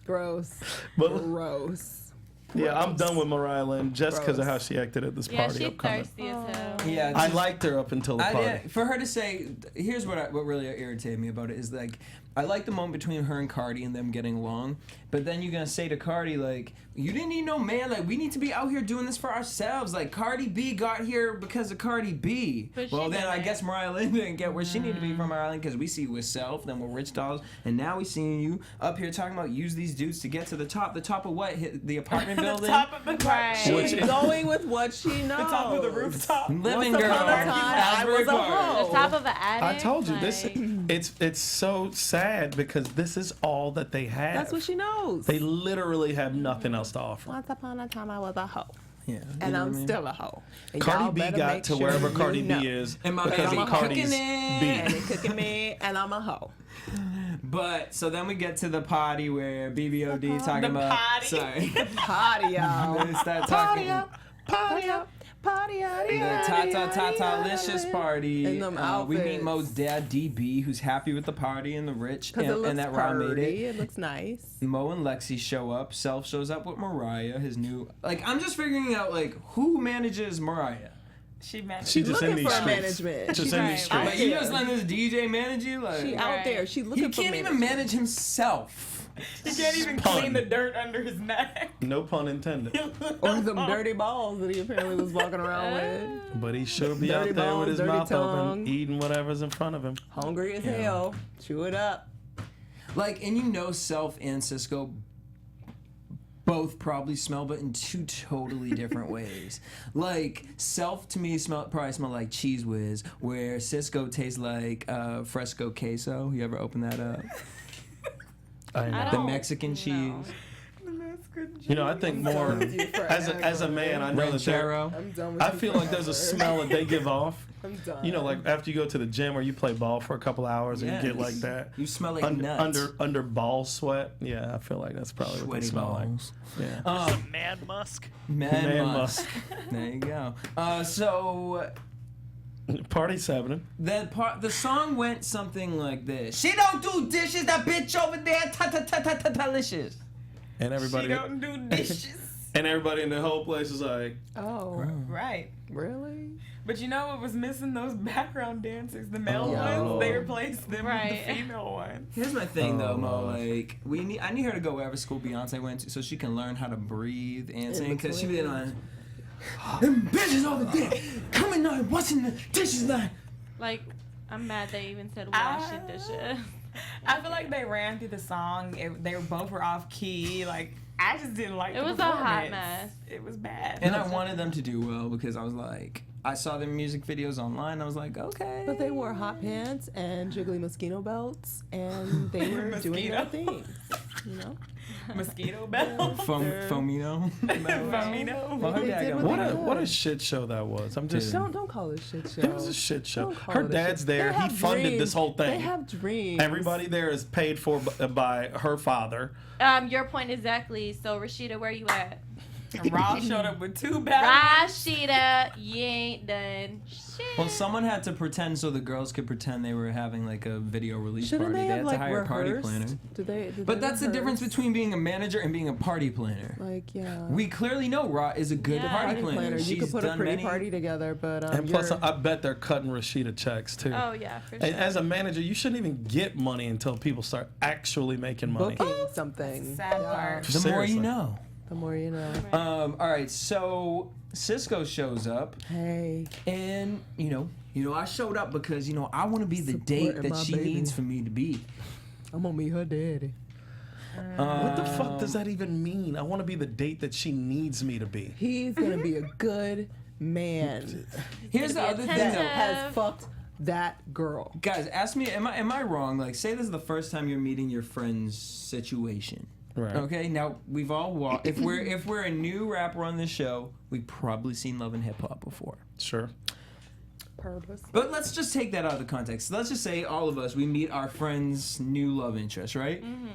Speaker 5: Gross.
Speaker 7: But
Speaker 5: Gross.
Speaker 7: yeah, I'm done with Mariah Lynn just because of
Speaker 5: Gross.
Speaker 7: how she acted at this
Speaker 4: Yeah,
Speaker 7: party
Speaker 4: she's
Speaker 7: upcoming.
Speaker 4: thirsty as hell.
Speaker 3: Yeah,
Speaker 7: I
Speaker 3: just-
Speaker 7: liked her up until the party.
Speaker 3: for her to say, here's what really irritated me about it is like, I like the moment between her and Cardi and them getting along, but then you're gonna say to Cardi like, you didn't need no man, like we need to be out here doing this for ourselves. Like Cardi B got here because of Cardi B.
Speaker 4: But
Speaker 3: Well
Speaker 4: she
Speaker 3: then I
Speaker 4: didn't.
Speaker 3: guess Mariah Lynn didn't get where she needed to be from Mariah Lynn because we see you with Self, then with Rich Dollars, and now we seeing you up here talking about use these dudes to get to the top. The top of what? Hit the apartment building?
Speaker 6: Top of the
Speaker 4: Right.
Speaker 7: Which
Speaker 5: She's
Speaker 7: is-
Speaker 5: going with what she knows.
Speaker 6: top of the rooftop.
Speaker 3: Living
Speaker 5: Once
Speaker 3: girl.
Speaker 5: upon a time, I
Speaker 3: Asbury
Speaker 5: was a
Speaker 3: Park.
Speaker 5: hoe.
Speaker 4: The top of an attic.
Speaker 7: I told you this.
Speaker 4: like-
Speaker 7: It's so sad because this is all that they have.
Speaker 5: That's what she knows.
Speaker 7: They literally have nothing else to offer.
Speaker 5: Once upon a time, I was a hoe.
Speaker 3: Yeah.
Speaker 5: And
Speaker 3: You know
Speaker 5: I'm
Speaker 3: what I mean?
Speaker 5: still a hoe. And
Speaker 7: Cardi
Speaker 5: y'all
Speaker 7: B
Speaker 5: better
Speaker 7: got
Speaker 5: make
Speaker 7: to
Speaker 5: sure
Speaker 7: wherever
Speaker 5: you
Speaker 7: Cardi
Speaker 5: know.
Speaker 7: B is
Speaker 3: And my
Speaker 7: because
Speaker 3: baby
Speaker 7: of Cardi's
Speaker 3: cooking
Speaker 5: And
Speaker 3: it.
Speaker 7: B.
Speaker 5: they cooking me, and I'm a hoe.
Speaker 3: But so then we get to the potty where BBOD talking
Speaker 6: The
Speaker 3: about.
Speaker 6: potty?
Speaker 3: Sorry.
Speaker 5: Party, y'all.
Speaker 3: They start
Speaker 5: Party
Speaker 3: talking.
Speaker 5: up, party up, party out.
Speaker 3: The Tata-Licious party.
Speaker 5: In them
Speaker 3: We meet
Speaker 5: outfits.
Speaker 3: Mo's dad, DB, who's happy with the party and the rich,
Speaker 5: Because it looks
Speaker 3: and that Ron made
Speaker 5: pretty.
Speaker 3: it.
Speaker 5: It looks nice.
Speaker 3: Mo and Lexi show up. Self shows up with Mariah, his new. Like, I'm just figuring out, like, who manages Mariah?
Speaker 6: She managed.
Speaker 7: She just in
Speaker 5: looking
Speaker 7: these
Speaker 5: for
Speaker 7: streets.
Speaker 5: management.
Speaker 7: Just
Speaker 5: She's
Speaker 7: in these streets.
Speaker 3: Like, you just letting this DJ manage you? Like,
Speaker 5: She out there. She looking
Speaker 3: he
Speaker 5: for
Speaker 3: can't even manage himself.
Speaker 6: He can't even
Speaker 7: Pun.
Speaker 6: clean the dirt under his neck.
Speaker 7: No pun intended.
Speaker 5: Or some dirty balls that he apparently was walking around with.
Speaker 7: But he should be
Speaker 5: Dirty
Speaker 7: out there
Speaker 5: balls,
Speaker 7: with his
Speaker 5: dirty
Speaker 7: mouth
Speaker 5: tongue.
Speaker 7: open, eating whatever's in front of him.
Speaker 5: Hungry as hell. Chew it up.
Speaker 3: Like, and you know, Self and Cisco both probably smell, but in two totally different ways. Like, Self to me probably smell like Cheese Whiz, where Cisco tastes like fresco queso. You ever open that up?
Speaker 7: I know.
Speaker 3: The Mexican cheese.
Speaker 7: You know, I think more as a man, I know that
Speaker 3: Ranchero.
Speaker 5: I'm done with
Speaker 7: I
Speaker 5: you
Speaker 7: feel like there's a
Speaker 5: forever.
Speaker 7: smell that they give off.
Speaker 5: I'm done.
Speaker 7: You know, like after you go to the gym or you play ball for a couple hours and you get like that.
Speaker 3: You smell like nuts.
Speaker 7: Under ball sweat. Yeah, I feel like that's probably what they
Speaker 3: Sweaty
Speaker 7: smell
Speaker 3: balls.
Speaker 7: like. Yeah.
Speaker 8: Some man musk.
Speaker 3: Man musk. There you go. So
Speaker 7: Party's happening.
Speaker 3: the song went something like this. She don't do dishes. That bitch over there, delicious.
Speaker 7: And everybody
Speaker 6: She don't do dishes.
Speaker 7: and everybody in the whole place is like,
Speaker 5: Oh,
Speaker 6: Right.
Speaker 5: really?
Speaker 6: But you know what was missing? Those background dancers, the male
Speaker 7: Oh.
Speaker 6: ones. They replaced them
Speaker 4: Right.
Speaker 6: with the female ones.
Speaker 3: Here's my thing though, Mo.
Speaker 7: Oh.
Speaker 3: Like I need her to go wherever school Beyonce went to, so she can learn how to breathe and sing. Cause she be like, them bitches over there, coming on, washing the dishes like.
Speaker 4: Like, I'm mad they even said washing dishes.
Speaker 6: I feel like they ran through the song. They both were off key. Like, I just didn't like
Speaker 4: It
Speaker 6: the
Speaker 4: was a hot
Speaker 6: performance.
Speaker 4: mess.
Speaker 6: It was bad.
Speaker 3: And I wanted them to do well because I was like, I saw their music videos online. I was like, okay.
Speaker 5: But they wore hot pants and jiggly mosquito belts, and they were doing their thing. You know?
Speaker 6: Mosquito bells.
Speaker 3: Fomino.
Speaker 6: Famino.
Speaker 3: Well, her
Speaker 5: They
Speaker 3: dad
Speaker 5: did
Speaker 3: got
Speaker 5: what
Speaker 3: one.
Speaker 5: they
Speaker 7: what a shit show that was. I'm just
Speaker 5: Don't call it shit show.
Speaker 7: It was a shit show.
Speaker 5: Don't call
Speaker 7: Her
Speaker 5: it a
Speaker 7: dad's
Speaker 5: shit-
Speaker 7: there.
Speaker 5: They
Speaker 7: He
Speaker 5: have
Speaker 7: funded
Speaker 5: dreams.
Speaker 7: this whole thing.
Speaker 5: They have dreams.
Speaker 7: Everybody there is paid for by her father.
Speaker 4: Your point exactly. So, Rashida, where you at?
Speaker 6: Rob showed up with 2 bags.
Speaker 4: Rashida, you ain't done shit.
Speaker 3: Well, someone had to pretend so the girls could pretend they were having like a video release
Speaker 5: Shouldn't
Speaker 3: party.
Speaker 5: they
Speaker 3: They
Speaker 5: have
Speaker 3: had to
Speaker 5: like
Speaker 3: hire a party
Speaker 5: rehearsed?
Speaker 3: planner.
Speaker 5: Did
Speaker 3: But
Speaker 5: they
Speaker 3: that's the difference
Speaker 5: rehearse?
Speaker 3: between being a manager and being a party planner.
Speaker 5: Like, yeah.
Speaker 3: We clearly know Ra is a good
Speaker 4: Yeah.
Speaker 3: party planner.
Speaker 5: You
Speaker 3: She's
Speaker 5: could put a
Speaker 3: done
Speaker 5: pretty
Speaker 3: many.
Speaker 5: party together, but
Speaker 7: And plus,
Speaker 5: you're-
Speaker 7: I bet they're cutting Rashida checks too.
Speaker 4: Oh, yeah, for sure.
Speaker 7: And as a manager, you shouldn't even get money until people start actually making money.
Speaker 5: booking something.
Speaker 6: Sad part.
Speaker 3: The more
Speaker 7: Seriously.
Speaker 3: you know.
Speaker 5: The more you know.
Speaker 3: All right, so Cisco shows up,
Speaker 5: Hey.
Speaker 3: and you know, I showed up because I want to be the date
Speaker 5: Supporting
Speaker 3: that
Speaker 5: my
Speaker 3: she
Speaker 5: baby.
Speaker 3: needs for me to be.
Speaker 5: I'm gonna meet her daddy.
Speaker 7: What the fuck does that even mean? I want to be the date that she needs me to be.
Speaker 5: He's gonna be a good man
Speaker 3: Here's the other thing,
Speaker 5: that
Speaker 3: though.
Speaker 5: has fucked that girl.
Speaker 3: Guys, ask me, am I wrong? Like, say this is the first time you're meeting your friend's situation.
Speaker 7: Right.
Speaker 3: Okay. Now we've all if we're a new rapper on this show, we've probably seen Love and Hip Hop before.
Speaker 7: Sure.
Speaker 5: Purpose.
Speaker 3: But let's just take that out of the context. Let's just say all of us we meet our friend's new love interest, right? Mm-hmm.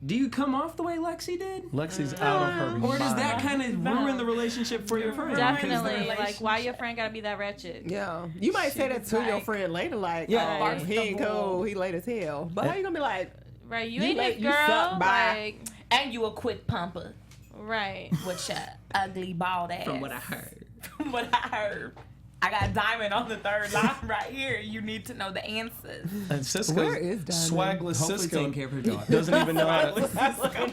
Speaker 3: Do you come off the way Lexi did?
Speaker 7: Lexi's out of her
Speaker 3: Or does
Speaker 7: mind.
Speaker 3: that kind of ruin the relationship for your friend?
Speaker 4: Definitely.
Speaker 3: Because
Speaker 4: Like, why your friend gotta be that wretched?
Speaker 5: Yeah, you might say that
Speaker 6: was
Speaker 5: to your
Speaker 6: like-
Speaker 5: friend later, like,
Speaker 3: Yeah.
Speaker 5: oh, he ain't cool, he late as hell. But how you gonna be like,
Speaker 4: Right, you
Speaker 5: You
Speaker 4: ain't
Speaker 5: let-
Speaker 4: this
Speaker 5: you suck,
Speaker 4: girl.
Speaker 5: bye.
Speaker 4: Like,
Speaker 9: And you a quick pumper
Speaker 4: right.
Speaker 9: with your ugly bald ass.
Speaker 3: from what I heard.
Speaker 6: From what I heard. I got Diamond on the 3rd line right here. You need to know the answers.
Speaker 7: And Cisco's
Speaker 5: Where is Diamond?
Speaker 7: swagless
Speaker 3: Hopefully
Speaker 7: Cisco
Speaker 3: taking care of her daughter.
Speaker 7: doesn't even know how to.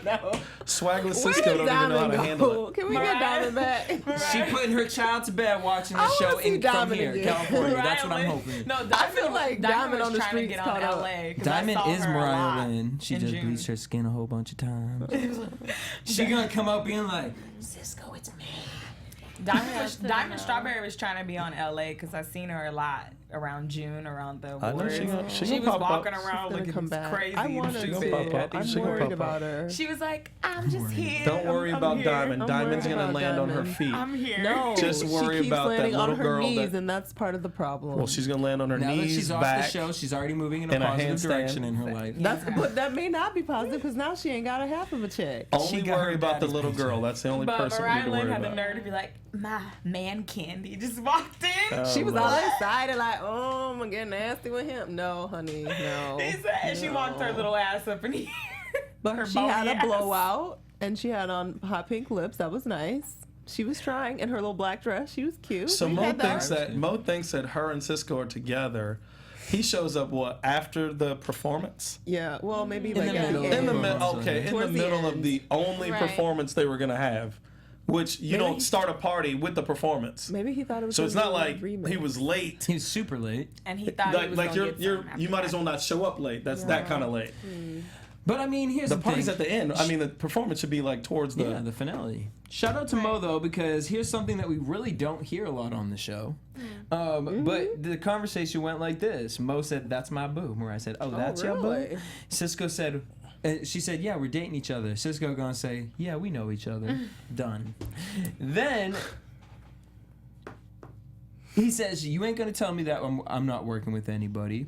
Speaker 6: No.
Speaker 7: Swagless
Speaker 5: where
Speaker 7: Cisco
Speaker 5: did
Speaker 7: don't even know how
Speaker 5: Diamond
Speaker 7: to
Speaker 5: go?
Speaker 7: handle it.
Speaker 5: Can we get Diamond back?
Speaker 3: She putting her child to bed watching the
Speaker 5: I wanna
Speaker 3: show
Speaker 5: see
Speaker 3: from
Speaker 5: Diamond
Speaker 3: here,
Speaker 5: again.
Speaker 3: California. That's what I'm
Speaker 6: Mariah
Speaker 3: hoping.
Speaker 6: Lynn- No, Diamond,
Speaker 5: I feel like Diamond on
Speaker 6: was
Speaker 5: the
Speaker 6: trying to
Speaker 5: streets
Speaker 6: get on
Speaker 5: caught up.
Speaker 6: LA. 'cause I
Speaker 3: Diamond
Speaker 6: saw
Speaker 3: is
Speaker 6: her a
Speaker 3: Mariah
Speaker 6: lot
Speaker 3: Lynn. She
Speaker 6: in
Speaker 3: just
Speaker 6: June.
Speaker 3: bleached her skin a whole bunch of times. She gonna come up being like, Cisco, it's me.
Speaker 6: Diamond Strawberry was trying to be on LA because I seen her a lot around June around the
Speaker 7: I know
Speaker 6: awards.
Speaker 7: she gonna
Speaker 6: She was
Speaker 7: pop up.
Speaker 6: walking around
Speaker 5: Gonna
Speaker 6: looking
Speaker 5: come back.
Speaker 6: crazy.
Speaker 5: I want
Speaker 6: and
Speaker 5: her
Speaker 7: She
Speaker 6: stupid.
Speaker 7: gonna pop up.
Speaker 6: I think
Speaker 7: She
Speaker 5: I'm
Speaker 7: gonna
Speaker 5: worried
Speaker 7: pop up.
Speaker 5: about her.
Speaker 6: She was like, I'm just here.
Speaker 7: Don't worry
Speaker 6: I'm
Speaker 7: about
Speaker 6: here.
Speaker 7: Diamond.
Speaker 5: I'm
Speaker 7: Diamond's
Speaker 5: worried
Speaker 7: gonna
Speaker 5: about
Speaker 7: land on her
Speaker 5: Diamond.
Speaker 7: feet.
Speaker 6: I'm here.
Speaker 5: No,
Speaker 7: Just worry
Speaker 5: she keeps
Speaker 7: about that
Speaker 5: landing
Speaker 7: little
Speaker 5: on her
Speaker 7: girl
Speaker 5: knees,
Speaker 7: that-
Speaker 5: and that's part of the problem.
Speaker 7: Well, she's gonna land on her
Speaker 3: Now that
Speaker 7: knees,
Speaker 3: she's off
Speaker 7: back.
Speaker 3: the show, she's already moving in a
Speaker 7: in a
Speaker 3: positive
Speaker 7: handstand.
Speaker 3: direction in her life.
Speaker 5: But that may not be positive because now she ain't got a half of a check.
Speaker 7: Only
Speaker 3: She got
Speaker 7: worry
Speaker 3: her
Speaker 7: about the
Speaker 3: daddy's
Speaker 7: little
Speaker 3: paycheck.
Speaker 7: girl. That's the only
Speaker 6: But
Speaker 7: person we need
Speaker 6: Mariah
Speaker 7: to
Speaker 6: Lynn
Speaker 7: worry
Speaker 6: had the
Speaker 7: about.
Speaker 6: nerve to be like, my man Candy just walked in.
Speaker 7: Oh,
Speaker 5: She was
Speaker 7: Lord.
Speaker 5: all excited, like, oh, I'm gonna get nasty with him. No, honey, no.
Speaker 6: He said she walked her little ass up in here.
Speaker 5: But
Speaker 6: her
Speaker 5: she had
Speaker 6: bony
Speaker 5: a
Speaker 6: ass.
Speaker 5: blowout, and she had on hot pink lips. That was nice. She was trying in her little black dress. She was cute.
Speaker 7: So
Speaker 5: We
Speaker 7: Mo
Speaker 5: had
Speaker 7: thinks that her and Cisco are together. He shows up after the performance?
Speaker 5: Yeah, well, maybe
Speaker 3: In the middle.
Speaker 7: In the middle. Okay, in
Speaker 5: Towards
Speaker 7: the
Speaker 5: the
Speaker 7: middle of
Speaker 5: end.
Speaker 7: the only
Speaker 4: Right.
Speaker 7: performance they were gonna have, which you
Speaker 5: Maybe
Speaker 7: don't
Speaker 5: he-
Speaker 7: start a party with the performance.
Speaker 5: Maybe he thought it was.
Speaker 7: So it's
Speaker 5: gonna
Speaker 7: not
Speaker 5: be a
Speaker 7: like
Speaker 5: remix.
Speaker 7: he was late.
Speaker 3: He was super late.
Speaker 6: And he thought he was
Speaker 7: Like
Speaker 6: gonna get some
Speaker 7: you might
Speaker 6: after
Speaker 7: as well not show up late. That's that kind of late.
Speaker 3: But I mean, here's
Speaker 7: The
Speaker 3: the
Speaker 7: party's
Speaker 3: thing.
Speaker 7: at the end. I mean, the performance should be like towards the.
Speaker 3: Yeah, the finale. Shout out to Mo though, because here's something that we really don't hear a lot on the show. But the conversation went like this: Mo said, "That's my boo." Mariah said, "Oh, that's your boo."
Speaker 5: really?
Speaker 3: Cisco said, she said, "Yeah, we're dating each other." Cisco gonna say, "Yeah, we know each other." Done. Then he says, "You ain't gonna tell me that I'm not working with anybody."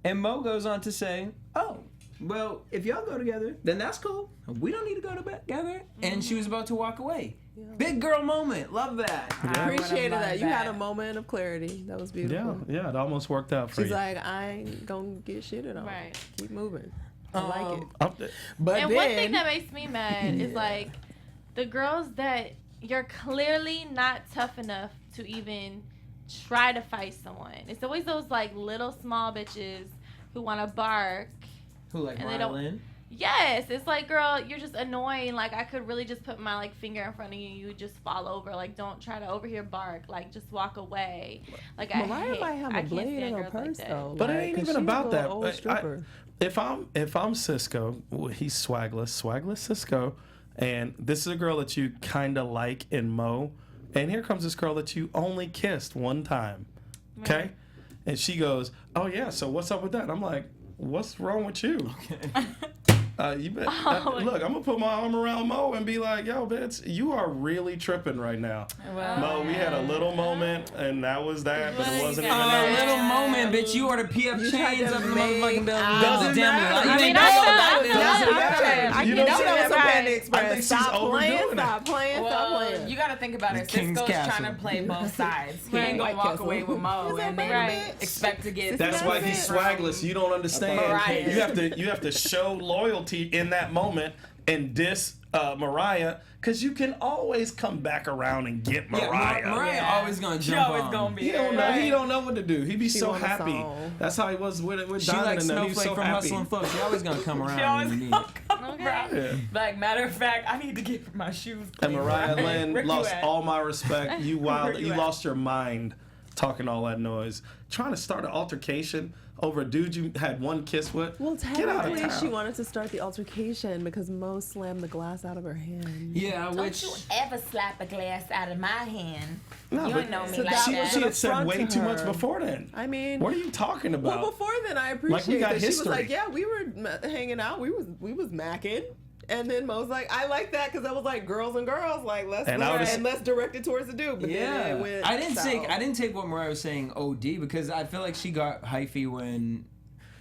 Speaker 3: And Mo goes on to say, "Oh, well, if y'all go together, then that's cool. We don't need to go together." And she was about to walk away. Big girl moment. Love that.
Speaker 6: I would've
Speaker 5: Appreciated
Speaker 6: loved
Speaker 5: that. You had a moment of clarity. That was
Speaker 7: Yeah,
Speaker 5: beautiful.
Speaker 7: yeah, it almost worked out for
Speaker 5: She's
Speaker 7: you.
Speaker 5: like, I ain't gonna get shitted on.
Speaker 4: Right.
Speaker 5: Keep moving. I like it.
Speaker 7: Up there.
Speaker 5: But
Speaker 4: And
Speaker 5: then,
Speaker 4: one thing that makes me mad is like the girls that you're clearly not tough enough to even try to fight someone. It's always those like little small bitches who want to bark.
Speaker 3: Who, like
Speaker 4: And they don't-
Speaker 3: Rylan?
Speaker 4: Yes, it's like, girl, you're just annoying. Like, I could really just put my like finger in front of you, you would just fall over. Like, don't try to over here bark. Like, just walk away. Like,
Speaker 5: Mariah might have
Speaker 4: I
Speaker 5: a
Speaker 4: can't
Speaker 5: blade
Speaker 4: stand
Speaker 5: in her
Speaker 4: girls like
Speaker 5: purse
Speaker 4: that.
Speaker 5: though.
Speaker 7: But it
Speaker 5: like,
Speaker 7: ain't
Speaker 5: 'cause
Speaker 7: even
Speaker 5: she's
Speaker 7: about
Speaker 5: a
Speaker 7: that.
Speaker 5: little old stripper.
Speaker 7: If I'm Cisco, he's swagless Cisco, and this is a girl that you kind of like in Mo, and here comes this girl that you only kissed one time, okay? And she goes, "Oh yeah, so what's up with that?" I'm like, "What's wrong with you?" You bet. Look, I'm gonna put my arm around Mo and be like, "Yo, bitch, you are really tripping right now."
Speaker 6: Well,
Speaker 7: Mo, we had a little moment, and that was that, but it wasn't even
Speaker 3: A
Speaker 7: that.
Speaker 3: little moment, bitch. You ordered PF
Speaker 5: You tried
Speaker 3: chains
Speaker 5: to
Speaker 3: up in the
Speaker 5: make
Speaker 3: motherfucking building.
Speaker 5: out-
Speaker 7: Doesn't matter.
Speaker 3: You
Speaker 4: I
Speaker 3: ain't
Speaker 4: mean,
Speaker 3: know
Speaker 4: I
Speaker 3: that.
Speaker 4: feel-
Speaker 7: Doesn't matter.
Speaker 5: I
Speaker 7: You
Speaker 5: know
Speaker 7: know what I'm
Speaker 5: that was a
Speaker 7: saying?
Speaker 5: Panda
Speaker 7: I
Speaker 5: Express.
Speaker 7: think she's
Speaker 5: Stop playing,
Speaker 7: overdoing it.
Speaker 5: stop playing, stop
Speaker 6: well,
Speaker 5: playing.
Speaker 6: you got to think about it.
Speaker 3: King's
Speaker 6: Cisco's
Speaker 3: Castle.
Speaker 6: trying to play both sides. He
Speaker 4: Right.
Speaker 6: ain't gonna
Speaker 5: White
Speaker 6: walk
Speaker 5: Castle.
Speaker 6: away with Mo
Speaker 5: Is that
Speaker 6: and then
Speaker 5: right?
Speaker 6: expect to get.
Speaker 7: That's why he's swagless. You don't understand.
Speaker 6: Mariah.
Speaker 7: You have to show loyalty in that moment and diss Mariah, because you can always come back around and get Mariah.
Speaker 3: Mariah
Speaker 6: Yeah.
Speaker 3: always gonna
Speaker 6: She
Speaker 3: jump
Speaker 6: always
Speaker 3: on.
Speaker 6: gonna be.
Speaker 7: He don't know. He don't know what to do. He'd be
Speaker 5: She
Speaker 7: so
Speaker 5: want a
Speaker 7: happy.
Speaker 5: song.
Speaker 7: That's how he was with
Speaker 3: She
Speaker 7: Diamond
Speaker 3: like
Speaker 7: and them. He was
Speaker 3: Snowflake
Speaker 7: so
Speaker 3: from
Speaker 7: happy.
Speaker 3: Hustle and Flow. She always gonna come around
Speaker 6: She
Speaker 3: when
Speaker 6: always
Speaker 3: you need
Speaker 6: gonna
Speaker 3: it.
Speaker 6: come
Speaker 4: Okay.
Speaker 6: around.
Speaker 7: Yeah.
Speaker 6: Like, matter of fact, I need to get my shoes
Speaker 7: And
Speaker 6: clean.
Speaker 7: Mariah
Speaker 6: Where
Speaker 7: Lynn
Speaker 6: you
Speaker 7: lost
Speaker 6: at?
Speaker 7: all my respect. You wild.
Speaker 6: Where you
Speaker 7: You
Speaker 6: at?
Speaker 7: lost your mind talking all that noise, trying to start an altercation over a dude you had one kiss with.
Speaker 5: Well,
Speaker 7: Get out of
Speaker 5: technically,
Speaker 7: town.
Speaker 5: she wanted to start the altercation because Mo slammed the glass out of her hand.
Speaker 3: Yeah,
Speaker 9: Don't
Speaker 3: which
Speaker 9: you ever slap a glass out of my hand.
Speaker 7: No,
Speaker 9: You
Speaker 7: but
Speaker 9: don't know me
Speaker 5: So
Speaker 9: like
Speaker 5: that
Speaker 7: she
Speaker 9: that.
Speaker 5: was
Speaker 7: had
Speaker 5: an
Speaker 7: said
Speaker 5: affront
Speaker 7: way
Speaker 5: to
Speaker 7: too much
Speaker 5: her.
Speaker 7: before then.
Speaker 5: I mean,
Speaker 7: What are you talking about?
Speaker 5: well, before then, I appreciate
Speaker 7: got
Speaker 5: that she was
Speaker 7: history.
Speaker 5: like, "Yeah, we were hanging out. We was macking." And then Mo's like, "I like that because that was like girls and girls, like let's
Speaker 7: And I would've-
Speaker 5: and let's direct it towards the dude." But then
Speaker 3: yeah,
Speaker 5: it went
Speaker 3: I didn't
Speaker 5: south
Speaker 3: take what Mariah was saying OD because I feel like she got hyphy when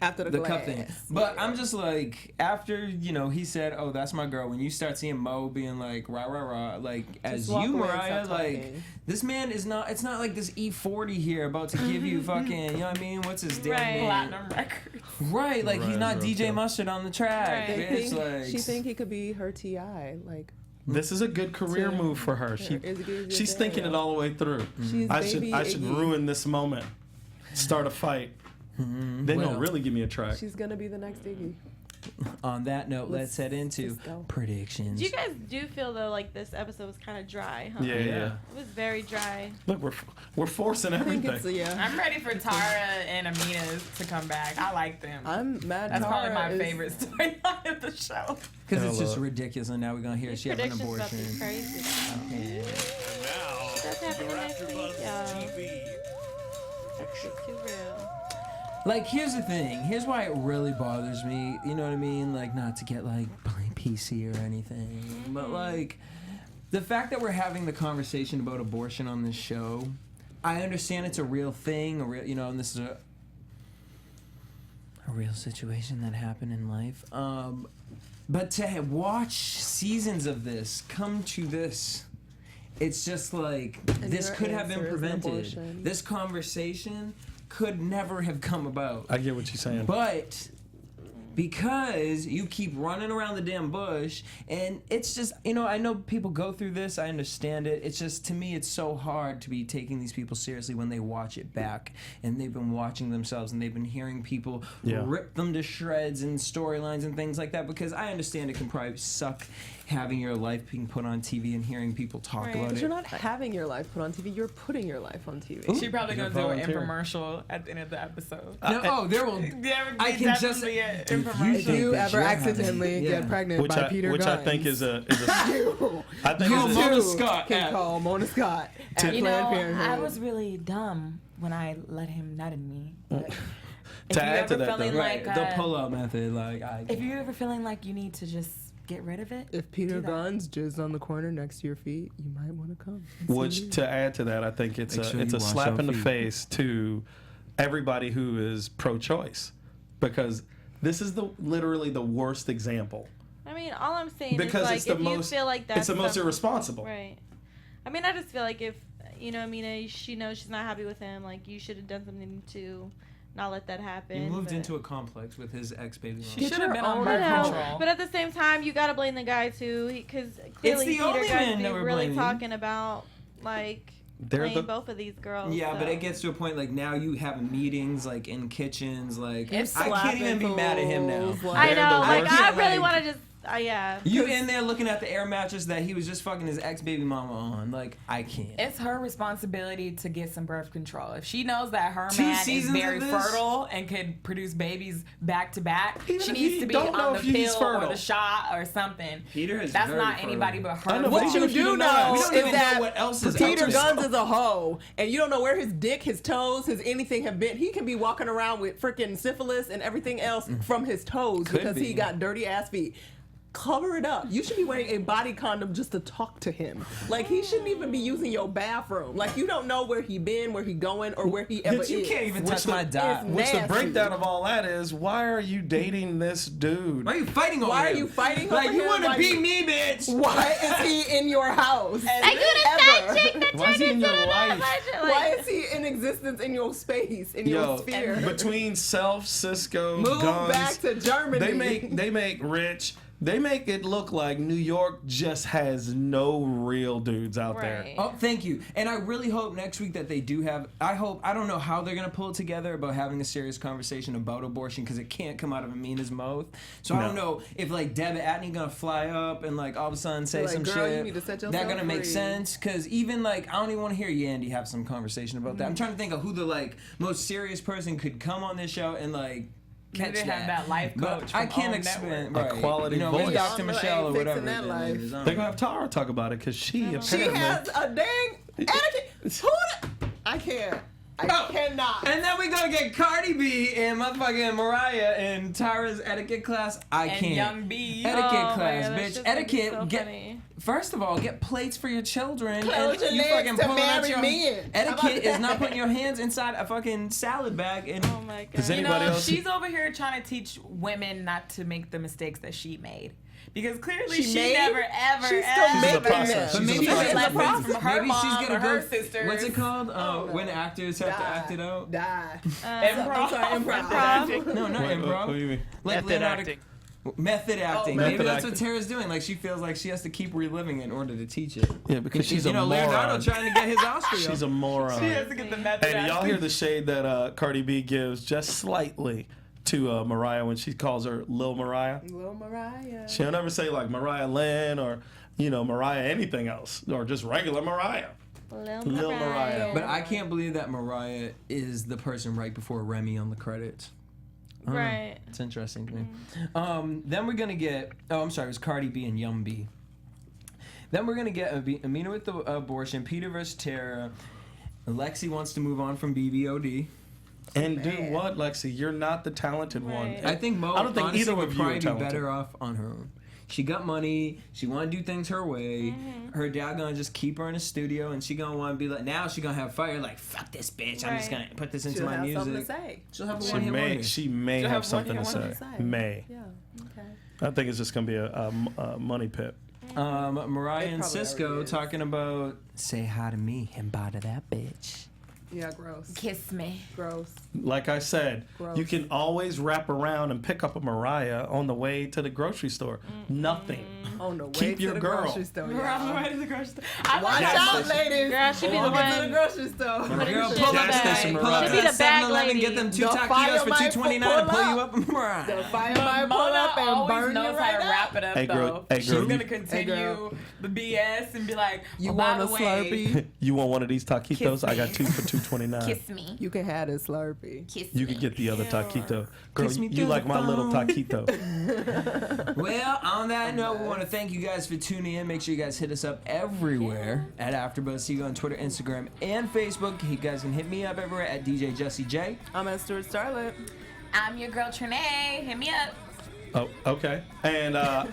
Speaker 5: after the
Speaker 3: the
Speaker 5: glass.
Speaker 3: cup thing. But I'm just like, after, he said, "Oh, that's my girl," when you start seeing Mo being like, rah, rah, rah, like, as
Speaker 5: walk
Speaker 3: you,
Speaker 5: away and
Speaker 3: Mariah,
Speaker 5: stop
Speaker 3: like,
Speaker 5: talking.
Speaker 3: this man is not, it's not like this E40 here about to give you fucking, you know what I mean? What's his damn
Speaker 4: Right.
Speaker 3: name?
Speaker 6: Platinum records.
Speaker 3: Right, like, he's
Speaker 7: Right,
Speaker 3: not
Speaker 7: real
Speaker 3: DJ
Speaker 7: talk.
Speaker 3: Mustard on the track.
Speaker 4: Right.
Speaker 3: It's like,
Speaker 5: She think he could be her TI, like
Speaker 7: This is a good career move for her. She's thinking it all the way through.
Speaker 5: She's
Speaker 7: I
Speaker 5: baby
Speaker 7: should
Speaker 5: Iggy.
Speaker 7: ruin this moment. Start a fight. Then
Speaker 3: Well.
Speaker 7: he'll really give me a track.
Speaker 5: She's gonna be the next Iggy.
Speaker 3: on that note, let's head into
Speaker 5: Cisco.
Speaker 3: predictions.
Speaker 4: Do you guys do feel though like this episode was kind of dry, huh?
Speaker 7: Yeah, yeah.
Speaker 4: It was very dry.
Speaker 7: Look, we're forcing
Speaker 5: I think
Speaker 7: everything.
Speaker 5: it's
Speaker 6: I'm ready for Tara and Amina to come back. I like them.
Speaker 5: I'm mad.
Speaker 6: That's probably
Speaker 5: Tara
Speaker 6: my
Speaker 5: is-
Speaker 6: favorite storyline of the show.
Speaker 3: Because it's just
Speaker 7: Hello.
Speaker 3: ridiculous, and now we're gonna hear
Speaker 4: These
Speaker 3: she had an
Speaker 4: predictions about to
Speaker 3: abortion.
Speaker 4: be crazy.
Speaker 3: Yeah.
Speaker 4: That's happening next week, y'all.
Speaker 1: TV.
Speaker 4: It's too real.
Speaker 3: Like, here's the thing. Here's why it really bothers me. You know what I mean? Like, not to get, like, PC or anything. But, like, the fact that we're having the conversation about abortion on this show, I understand it's a real thing, and this is a real situation that happened in life. But to watch seasons of this come to this, it's just like,
Speaker 5: And
Speaker 3: this
Speaker 5: your
Speaker 3: could have been
Speaker 5: answer is an
Speaker 3: prevented.
Speaker 5: abortion.
Speaker 3: This conversation could never have come about.
Speaker 7: I get what you're saying.
Speaker 3: But because you keep running around the damn bush. And it's just, I know people go through this. I understand it. It's just, to me, it's so hard to be taking these people seriously when they watch it back and they've been watching themselves and they've been hearing people rip them to shreds and storylines and things like that, because I understand it can probably suck having your life being put on TV and hearing people talk about it.
Speaker 5: You're not having your life put on TV. You're putting your life on TV.
Speaker 6: She probably gonna do an infomercial at the end of the episode.
Speaker 3: There will.
Speaker 6: I can just
Speaker 5: if you ever accidentally get pregnant by Peter Guns,
Speaker 7: which I think is a I think
Speaker 5: you
Speaker 3: Mona Scott
Speaker 5: can call Mona Scott at Planned Parenthood.
Speaker 6: I was really dumb when I let him nut in me.
Speaker 7: To add to that,
Speaker 3: the pull-out method,
Speaker 6: if you're ever feeling like you need to just get rid of it,
Speaker 5: if Peter Guns jizzed on the corner next to your feet, you might want to come.
Speaker 7: Which, to add to that, I think it's a slap in the face to everybody who is pro-choice, because this is literally the worst example.
Speaker 4: I mean, all I'm saying
Speaker 7: because
Speaker 4: is, like, if you feel like that's
Speaker 7: it's the most irresponsible.
Speaker 4: Right. I mean, I just feel like if, Amina, she knows she's not happy with him, like, you should have done something to not let that happen.
Speaker 3: He moved into a complex with his ex-baby mom.
Speaker 6: She should have been on birth control.
Speaker 4: But at the same time, you got to blame the guy, too, because clearly Peter Guns be really talking about, like, playing both of these girls.
Speaker 3: Yeah,
Speaker 4: so.
Speaker 3: But it gets to a point, like, now you have meetings, like, in kitchens, like,
Speaker 6: it's
Speaker 3: I can't even be mad at him now.
Speaker 4: I know, like, I really want to just, yeah.
Speaker 3: You in there looking at the air mattress that he was just fucking his ex-baby mama on. Like, I can't.
Speaker 6: It's her responsibility to get some birth control. If she knows that her man is very fertile and could produce babies back to back, she needs to be on the pill or the shot or something. That's not anybody but her.
Speaker 5: What you do know is that
Speaker 3: what else is
Speaker 5: Peter Guns is a hoe, and you don't know where his dick, his toes, his anything have been. He can be walking around with freaking syphilis and everything else from his toes because he got dirty ass feet. Cover it up. You should be wearing a body condom just to talk to him. Like, he shouldn't even be using your bathroom. Like, you don't know where he been, where he going, or where he ever is.
Speaker 3: You can't even touch my dot.
Speaker 7: Which the breakdown of all that is, why are you dating this dude?
Speaker 3: Why are you fighting over him?
Speaker 5: Why are you fighting over him?
Speaker 3: Like, you want to beat me, bitch.
Speaker 5: Why is he in your house?
Speaker 4: Like, you the side chick that
Speaker 7: Why is he in your life?
Speaker 5: Why is he in existence in your space, in your sphere?
Speaker 7: Between Cisco,
Speaker 5: Move
Speaker 7: Guns,
Speaker 5: back to Germany.
Speaker 7: They make rich. They make it look like New York just has no real dudes out there.
Speaker 3: Oh, thank you. And I really hope next week that they do have, I don't know how they're going to pull it together about having a serious conversation about abortion, because it can't come out of Amina's mouth. So I don't know if, like, Deb Atney going to fly up and, like, all of a sudden say some
Speaker 5: girl,
Speaker 3: shit.
Speaker 5: you need to set yourself
Speaker 3: That going to make
Speaker 5: free.
Speaker 3: sense, because even, like, I don't even want to hear Yandy have some conversation about that. I'm trying to think of who the, like, most serious person could come on this show and, like, catch
Speaker 6: have that life coach.
Speaker 3: I can't expect
Speaker 7: a quality voice.
Speaker 3: With Dr. Michelle or whatever.
Speaker 5: That life.
Speaker 7: They're gonna have Tara talk about it because she apparently
Speaker 5: has a dang etiquette. I can't. I cannot.
Speaker 3: And then we're gonna get Cardi B and motherfucking Mariah in Tara's etiquette class. I can't.
Speaker 6: And Young B.
Speaker 3: Etiquette class,
Speaker 4: God,
Speaker 3: bitch. Etiquette.
Speaker 4: So
Speaker 3: Get.
Speaker 4: funny.
Speaker 3: First of all, get plates for your children.
Speaker 5: Close your
Speaker 3: and you
Speaker 5: legs
Speaker 3: fucking
Speaker 5: to
Speaker 3: pulling out
Speaker 5: marry
Speaker 3: your
Speaker 5: men.
Speaker 3: etiquette is not putting your hands inside a fucking salad bag. And
Speaker 4: Oh my God.
Speaker 7: Does anybody else?
Speaker 6: She's over here trying to teach women not to make the mistakes that she made. Because clearly she
Speaker 5: made?
Speaker 6: never, ever,
Speaker 5: She's
Speaker 6: ever.
Speaker 5: still making
Speaker 7: process.
Speaker 5: them.
Speaker 3: But maybe
Speaker 7: She's
Speaker 3: she's
Speaker 7: in the
Speaker 3: lessons
Speaker 6: process. from her
Speaker 3: maybe
Speaker 6: mom
Speaker 3: she's gonna
Speaker 6: or her
Speaker 3: go.
Speaker 6: sisters.
Speaker 3: What's it called? When actors have to act it out.
Speaker 5: Die.
Speaker 6: Improv.
Speaker 3: No, not improv.
Speaker 7: What do you mean?
Speaker 3: Like
Speaker 8: Method
Speaker 3: Leonardo-
Speaker 8: acting.
Speaker 3: Method acting.
Speaker 7: Method
Speaker 3: Maybe that's
Speaker 7: acting.
Speaker 3: what Tara's doing. Like, she feels like she has to keep reliving it in order to teach it.
Speaker 7: Yeah, because she's a
Speaker 3: Leonardo
Speaker 7: moron.
Speaker 3: trying to get his Oscar.
Speaker 7: She's a moron.
Speaker 6: She has to get the method.
Speaker 7: Hey, do y'all hear the shade that Cardi B gives just slightly to Mariah when she calls her Lil Mariah?
Speaker 5: Lil Mariah.
Speaker 7: She'll never say like Mariah Lynn or Mariah anything else or just regular Mariah. Lil Mariah.
Speaker 3: But I can't believe that Mariah is the person right before Remy on the credits.
Speaker 4: Right.
Speaker 3: It's interesting to me. Then we're gonna get. Oh, I'm sorry. It was Cardi B and Young B. Then we're gonna get Amina with the abortion. Peter versus Tara. Lexi wants to move on from BBOD.
Speaker 7: And do what, Lexi? You're not the talented one.
Speaker 3: I think Mo.
Speaker 7: I don't think
Speaker 3: honestly,
Speaker 7: either
Speaker 3: would
Speaker 7: of you are
Speaker 3: probably be
Speaker 7: talented.
Speaker 3: better off on her own. She got money. She want to do things her way. Her dad gonna just keep her in a studio, and she gonna want to be like. Now she gonna have fire. Like, fuck this bitch. I'm just gonna put this into
Speaker 5: She'll
Speaker 3: my
Speaker 5: have
Speaker 3: music.
Speaker 5: something to say.
Speaker 3: She'll have a
Speaker 7: She
Speaker 3: one-hit
Speaker 7: may,
Speaker 3: wonder.
Speaker 7: she may
Speaker 5: She'll
Speaker 7: have
Speaker 5: have
Speaker 7: something to
Speaker 5: one-hit
Speaker 7: say.
Speaker 5: wonder to say.
Speaker 7: May.
Speaker 5: Yeah. Okay.
Speaker 7: I think it's just gonna be a money pit.
Speaker 3: Mariah
Speaker 5: It
Speaker 3: and
Speaker 5: probably
Speaker 3: Cisco
Speaker 5: already is.
Speaker 3: talking about say hi to me and bye to that bitch.
Speaker 5: Yeah, gross.
Speaker 9: Kiss me.
Speaker 5: Gross.
Speaker 7: Like I said,
Speaker 5: Gross.
Speaker 7: you can always wrap around and pick up a Mariah on the way to the grocery store. Nothing.
Speaker 5: On the way
Speaker 7: Keep
Speaker 5: to
Speaker 7: your
Speaker 5: the
Speaker 7: girl.
Speaker 5: grocery store.
Speaker 6: We're on the way to the grocery store.
Speaker 5: Watch out, ladies.
Speaker 4: Girl, she be the
Speaker 5: Walk into the
Speaker 4: one.
Speaker 5: grocery store.
Speaker 3: Girl,
Speaker 4: Shit
Speaker 3: pull
Speaker 4: in
Speaker 3: up
Speaker 4: the
Speaker 7: Gas
Speaker 4: bag.
Speaker 7: station
Speaker 3: pull up
Speaker 4: She
Speaker 3: to
Speaker 4: be
Speaker 3: that
Speaker 4: the bag
Speaker 3: 7-Eleven,
Speaker 4: lady.
Speaker 3: get them 2
Speaker 5: The
Speaker 3: taquitos
Speaker 5: fire
Speaker 3: for
Speaker 5: might
Speaker 3: $2.29 and pull
Speaker 5: pull
Speaker 3: you
Speaker 5: up.
Speaker 3: up. Mariah.
Speaker 5: The fire might pull
Speaker 6: Mona
Speaker 5: up and
Speaker 6: always
Speaker 5: burn
Speaker 6: knows
Speaker 5: you
Speaker 6: how
Speaker 5: right
Speaker 6: to
Speaker 5: up.
Speaker 6: wrap it up,
Speaker 7: Hey, girl,
Speaker 6: though.
Speaker 7: hey,
Speaker 6: She's
Speaker 7: girl,
Speaker 6: gonna
Speaker 7: you-
Speaker 6: continue the BS and be like,
Speaker 5: You
Speaker 6: oh, by
Speaker 5: want a
Speaker 6: the way,
Speaker 5: Slurpee?
Speaker 7: You want one of these taquitos?
Speaker 9: Kiss
Speaker 7: I got
Speaker 9: me.
Speaker 7: 2 for $2.29.
Speaker 9: Kiss me.
Speaker 5: You can have this Slurpee.
Speaker 9: Kiss
Speaker 7: You
Speaker 9: me.
Speaker 7: can get the other taquito. Girl,
Speaker 3: Kiss me
Speaker 7: you
Speaker 3: through
Speaker 7: like
Speaker 3: the
Speaker 7: my little
Speaker 3: phone.
Speaker 7: taquito.
Speaker 3: Well, on that note, we want to thank you guys for tuning in. Make sure you guys hit us up everywhere at AfterBuzz TV on Twitter, Instagram, and Facebook. You guys can hit me up everywhere at DJ Jesse J.
Speaker 5: I'm at Stuart Starlet.
Speaker 9: I'm your girl Trene. Hit me up.
Speaker 7: Oh, okay. And I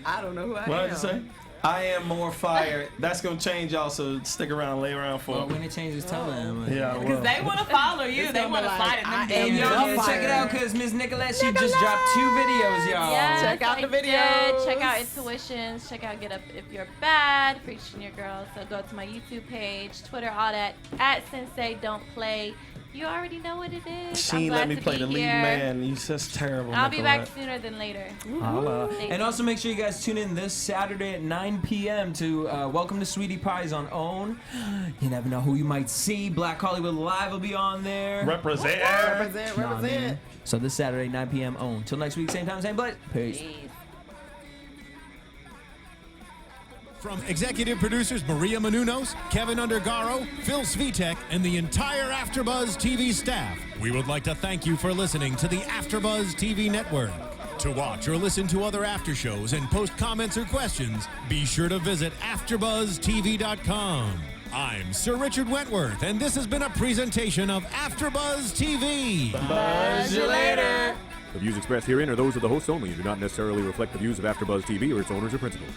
Speaker 5: I don't know who I am.
Speaker 7: what did I say? I am more fire. That's gonna change, y'all. So stick around, lay around for.
Speaker 3: Well, when it changes, tell them.
Speaker 7: Yeah,
Speaker 6: because they want to follow you.
Speaker 5: It's
Speaker 6: They
Speaker 5: gonna
Speaker 6: want to
Speaker 5: be
Speaker 6: slide
Speaker 5: like,
Speaker 6: in
Speaker 5: I
Speaker 6: them
Speaker 5: am
Speaker 3: And
Speaker 6: DMs.
Speaker 3: y'all
Speaker 5: your
Speaker 3: gotta check it
Speaker 5: fire.
Speaker 3: out because Miss Nicolette, she just dropped 2 videos, y'all.
Speaker 4: Yes,
Speaker 5: Check out the
Speaker 4: I did.
Speaker 5: videos.
Speaker 4: Check out Intuitions. Check out Get Up If You're Bad. Preaching Your Girl. So go to my YouTube page, Twitter, all that. At Sensei Don't Play. You already know what it is.
Speaker 7: She
Speaker 4: I'm
Speaker 7: ain't
Speaker 4: glad
Speaker 7: let me
Speaker 4: to
Speaker 7: play
Speaker 4: be
Speaker 7: the lead
Speaker 4: here.
Speaker 7: man. You just terrible.
Speaker 4: I'll be back
Speaker 7: Nicolette.
Speaker 4: sooner than later.
Speaker 3: Holla.
Speaker 4: Thank
Speaker 3: And
Speaker 4: you.
Speaker 3: also make sure you guys tune in this Saturday at 9 p.m. to Welcome to Sweetie Pie's on OWN. You never know who you might see. Black Hollywood Live will be on there.
Speaker 7: Represent.
Speaker 5: Represent,
Speaker 3: Nah, man.
Speaker 5: represent.
Speaker 3: So this Saturday, 9 p.m. OWN. Till next week, same time, same place. Peace.
Speaker 4: Jeez.
Speaker 1: From executive producers Maria Menounos, Kevin Undergaro, Phil Svitek, and the entire AfterBuzz TV staff, we would like to thank you for listening to the AfterBuzz TV network. To watch or listen to other after shows and post comments or questions, be sure to visit AfterBuzzTV.com. I'm Sir Richard Wentworth, and this has been a presentation of AfterBuzz TV.
Speaker 3: Buzz you later.
Speaker 10: The views expressed herein are those of the hosts only and do not necessarily reflect the views of AfterBuzz TV or its owners or principals.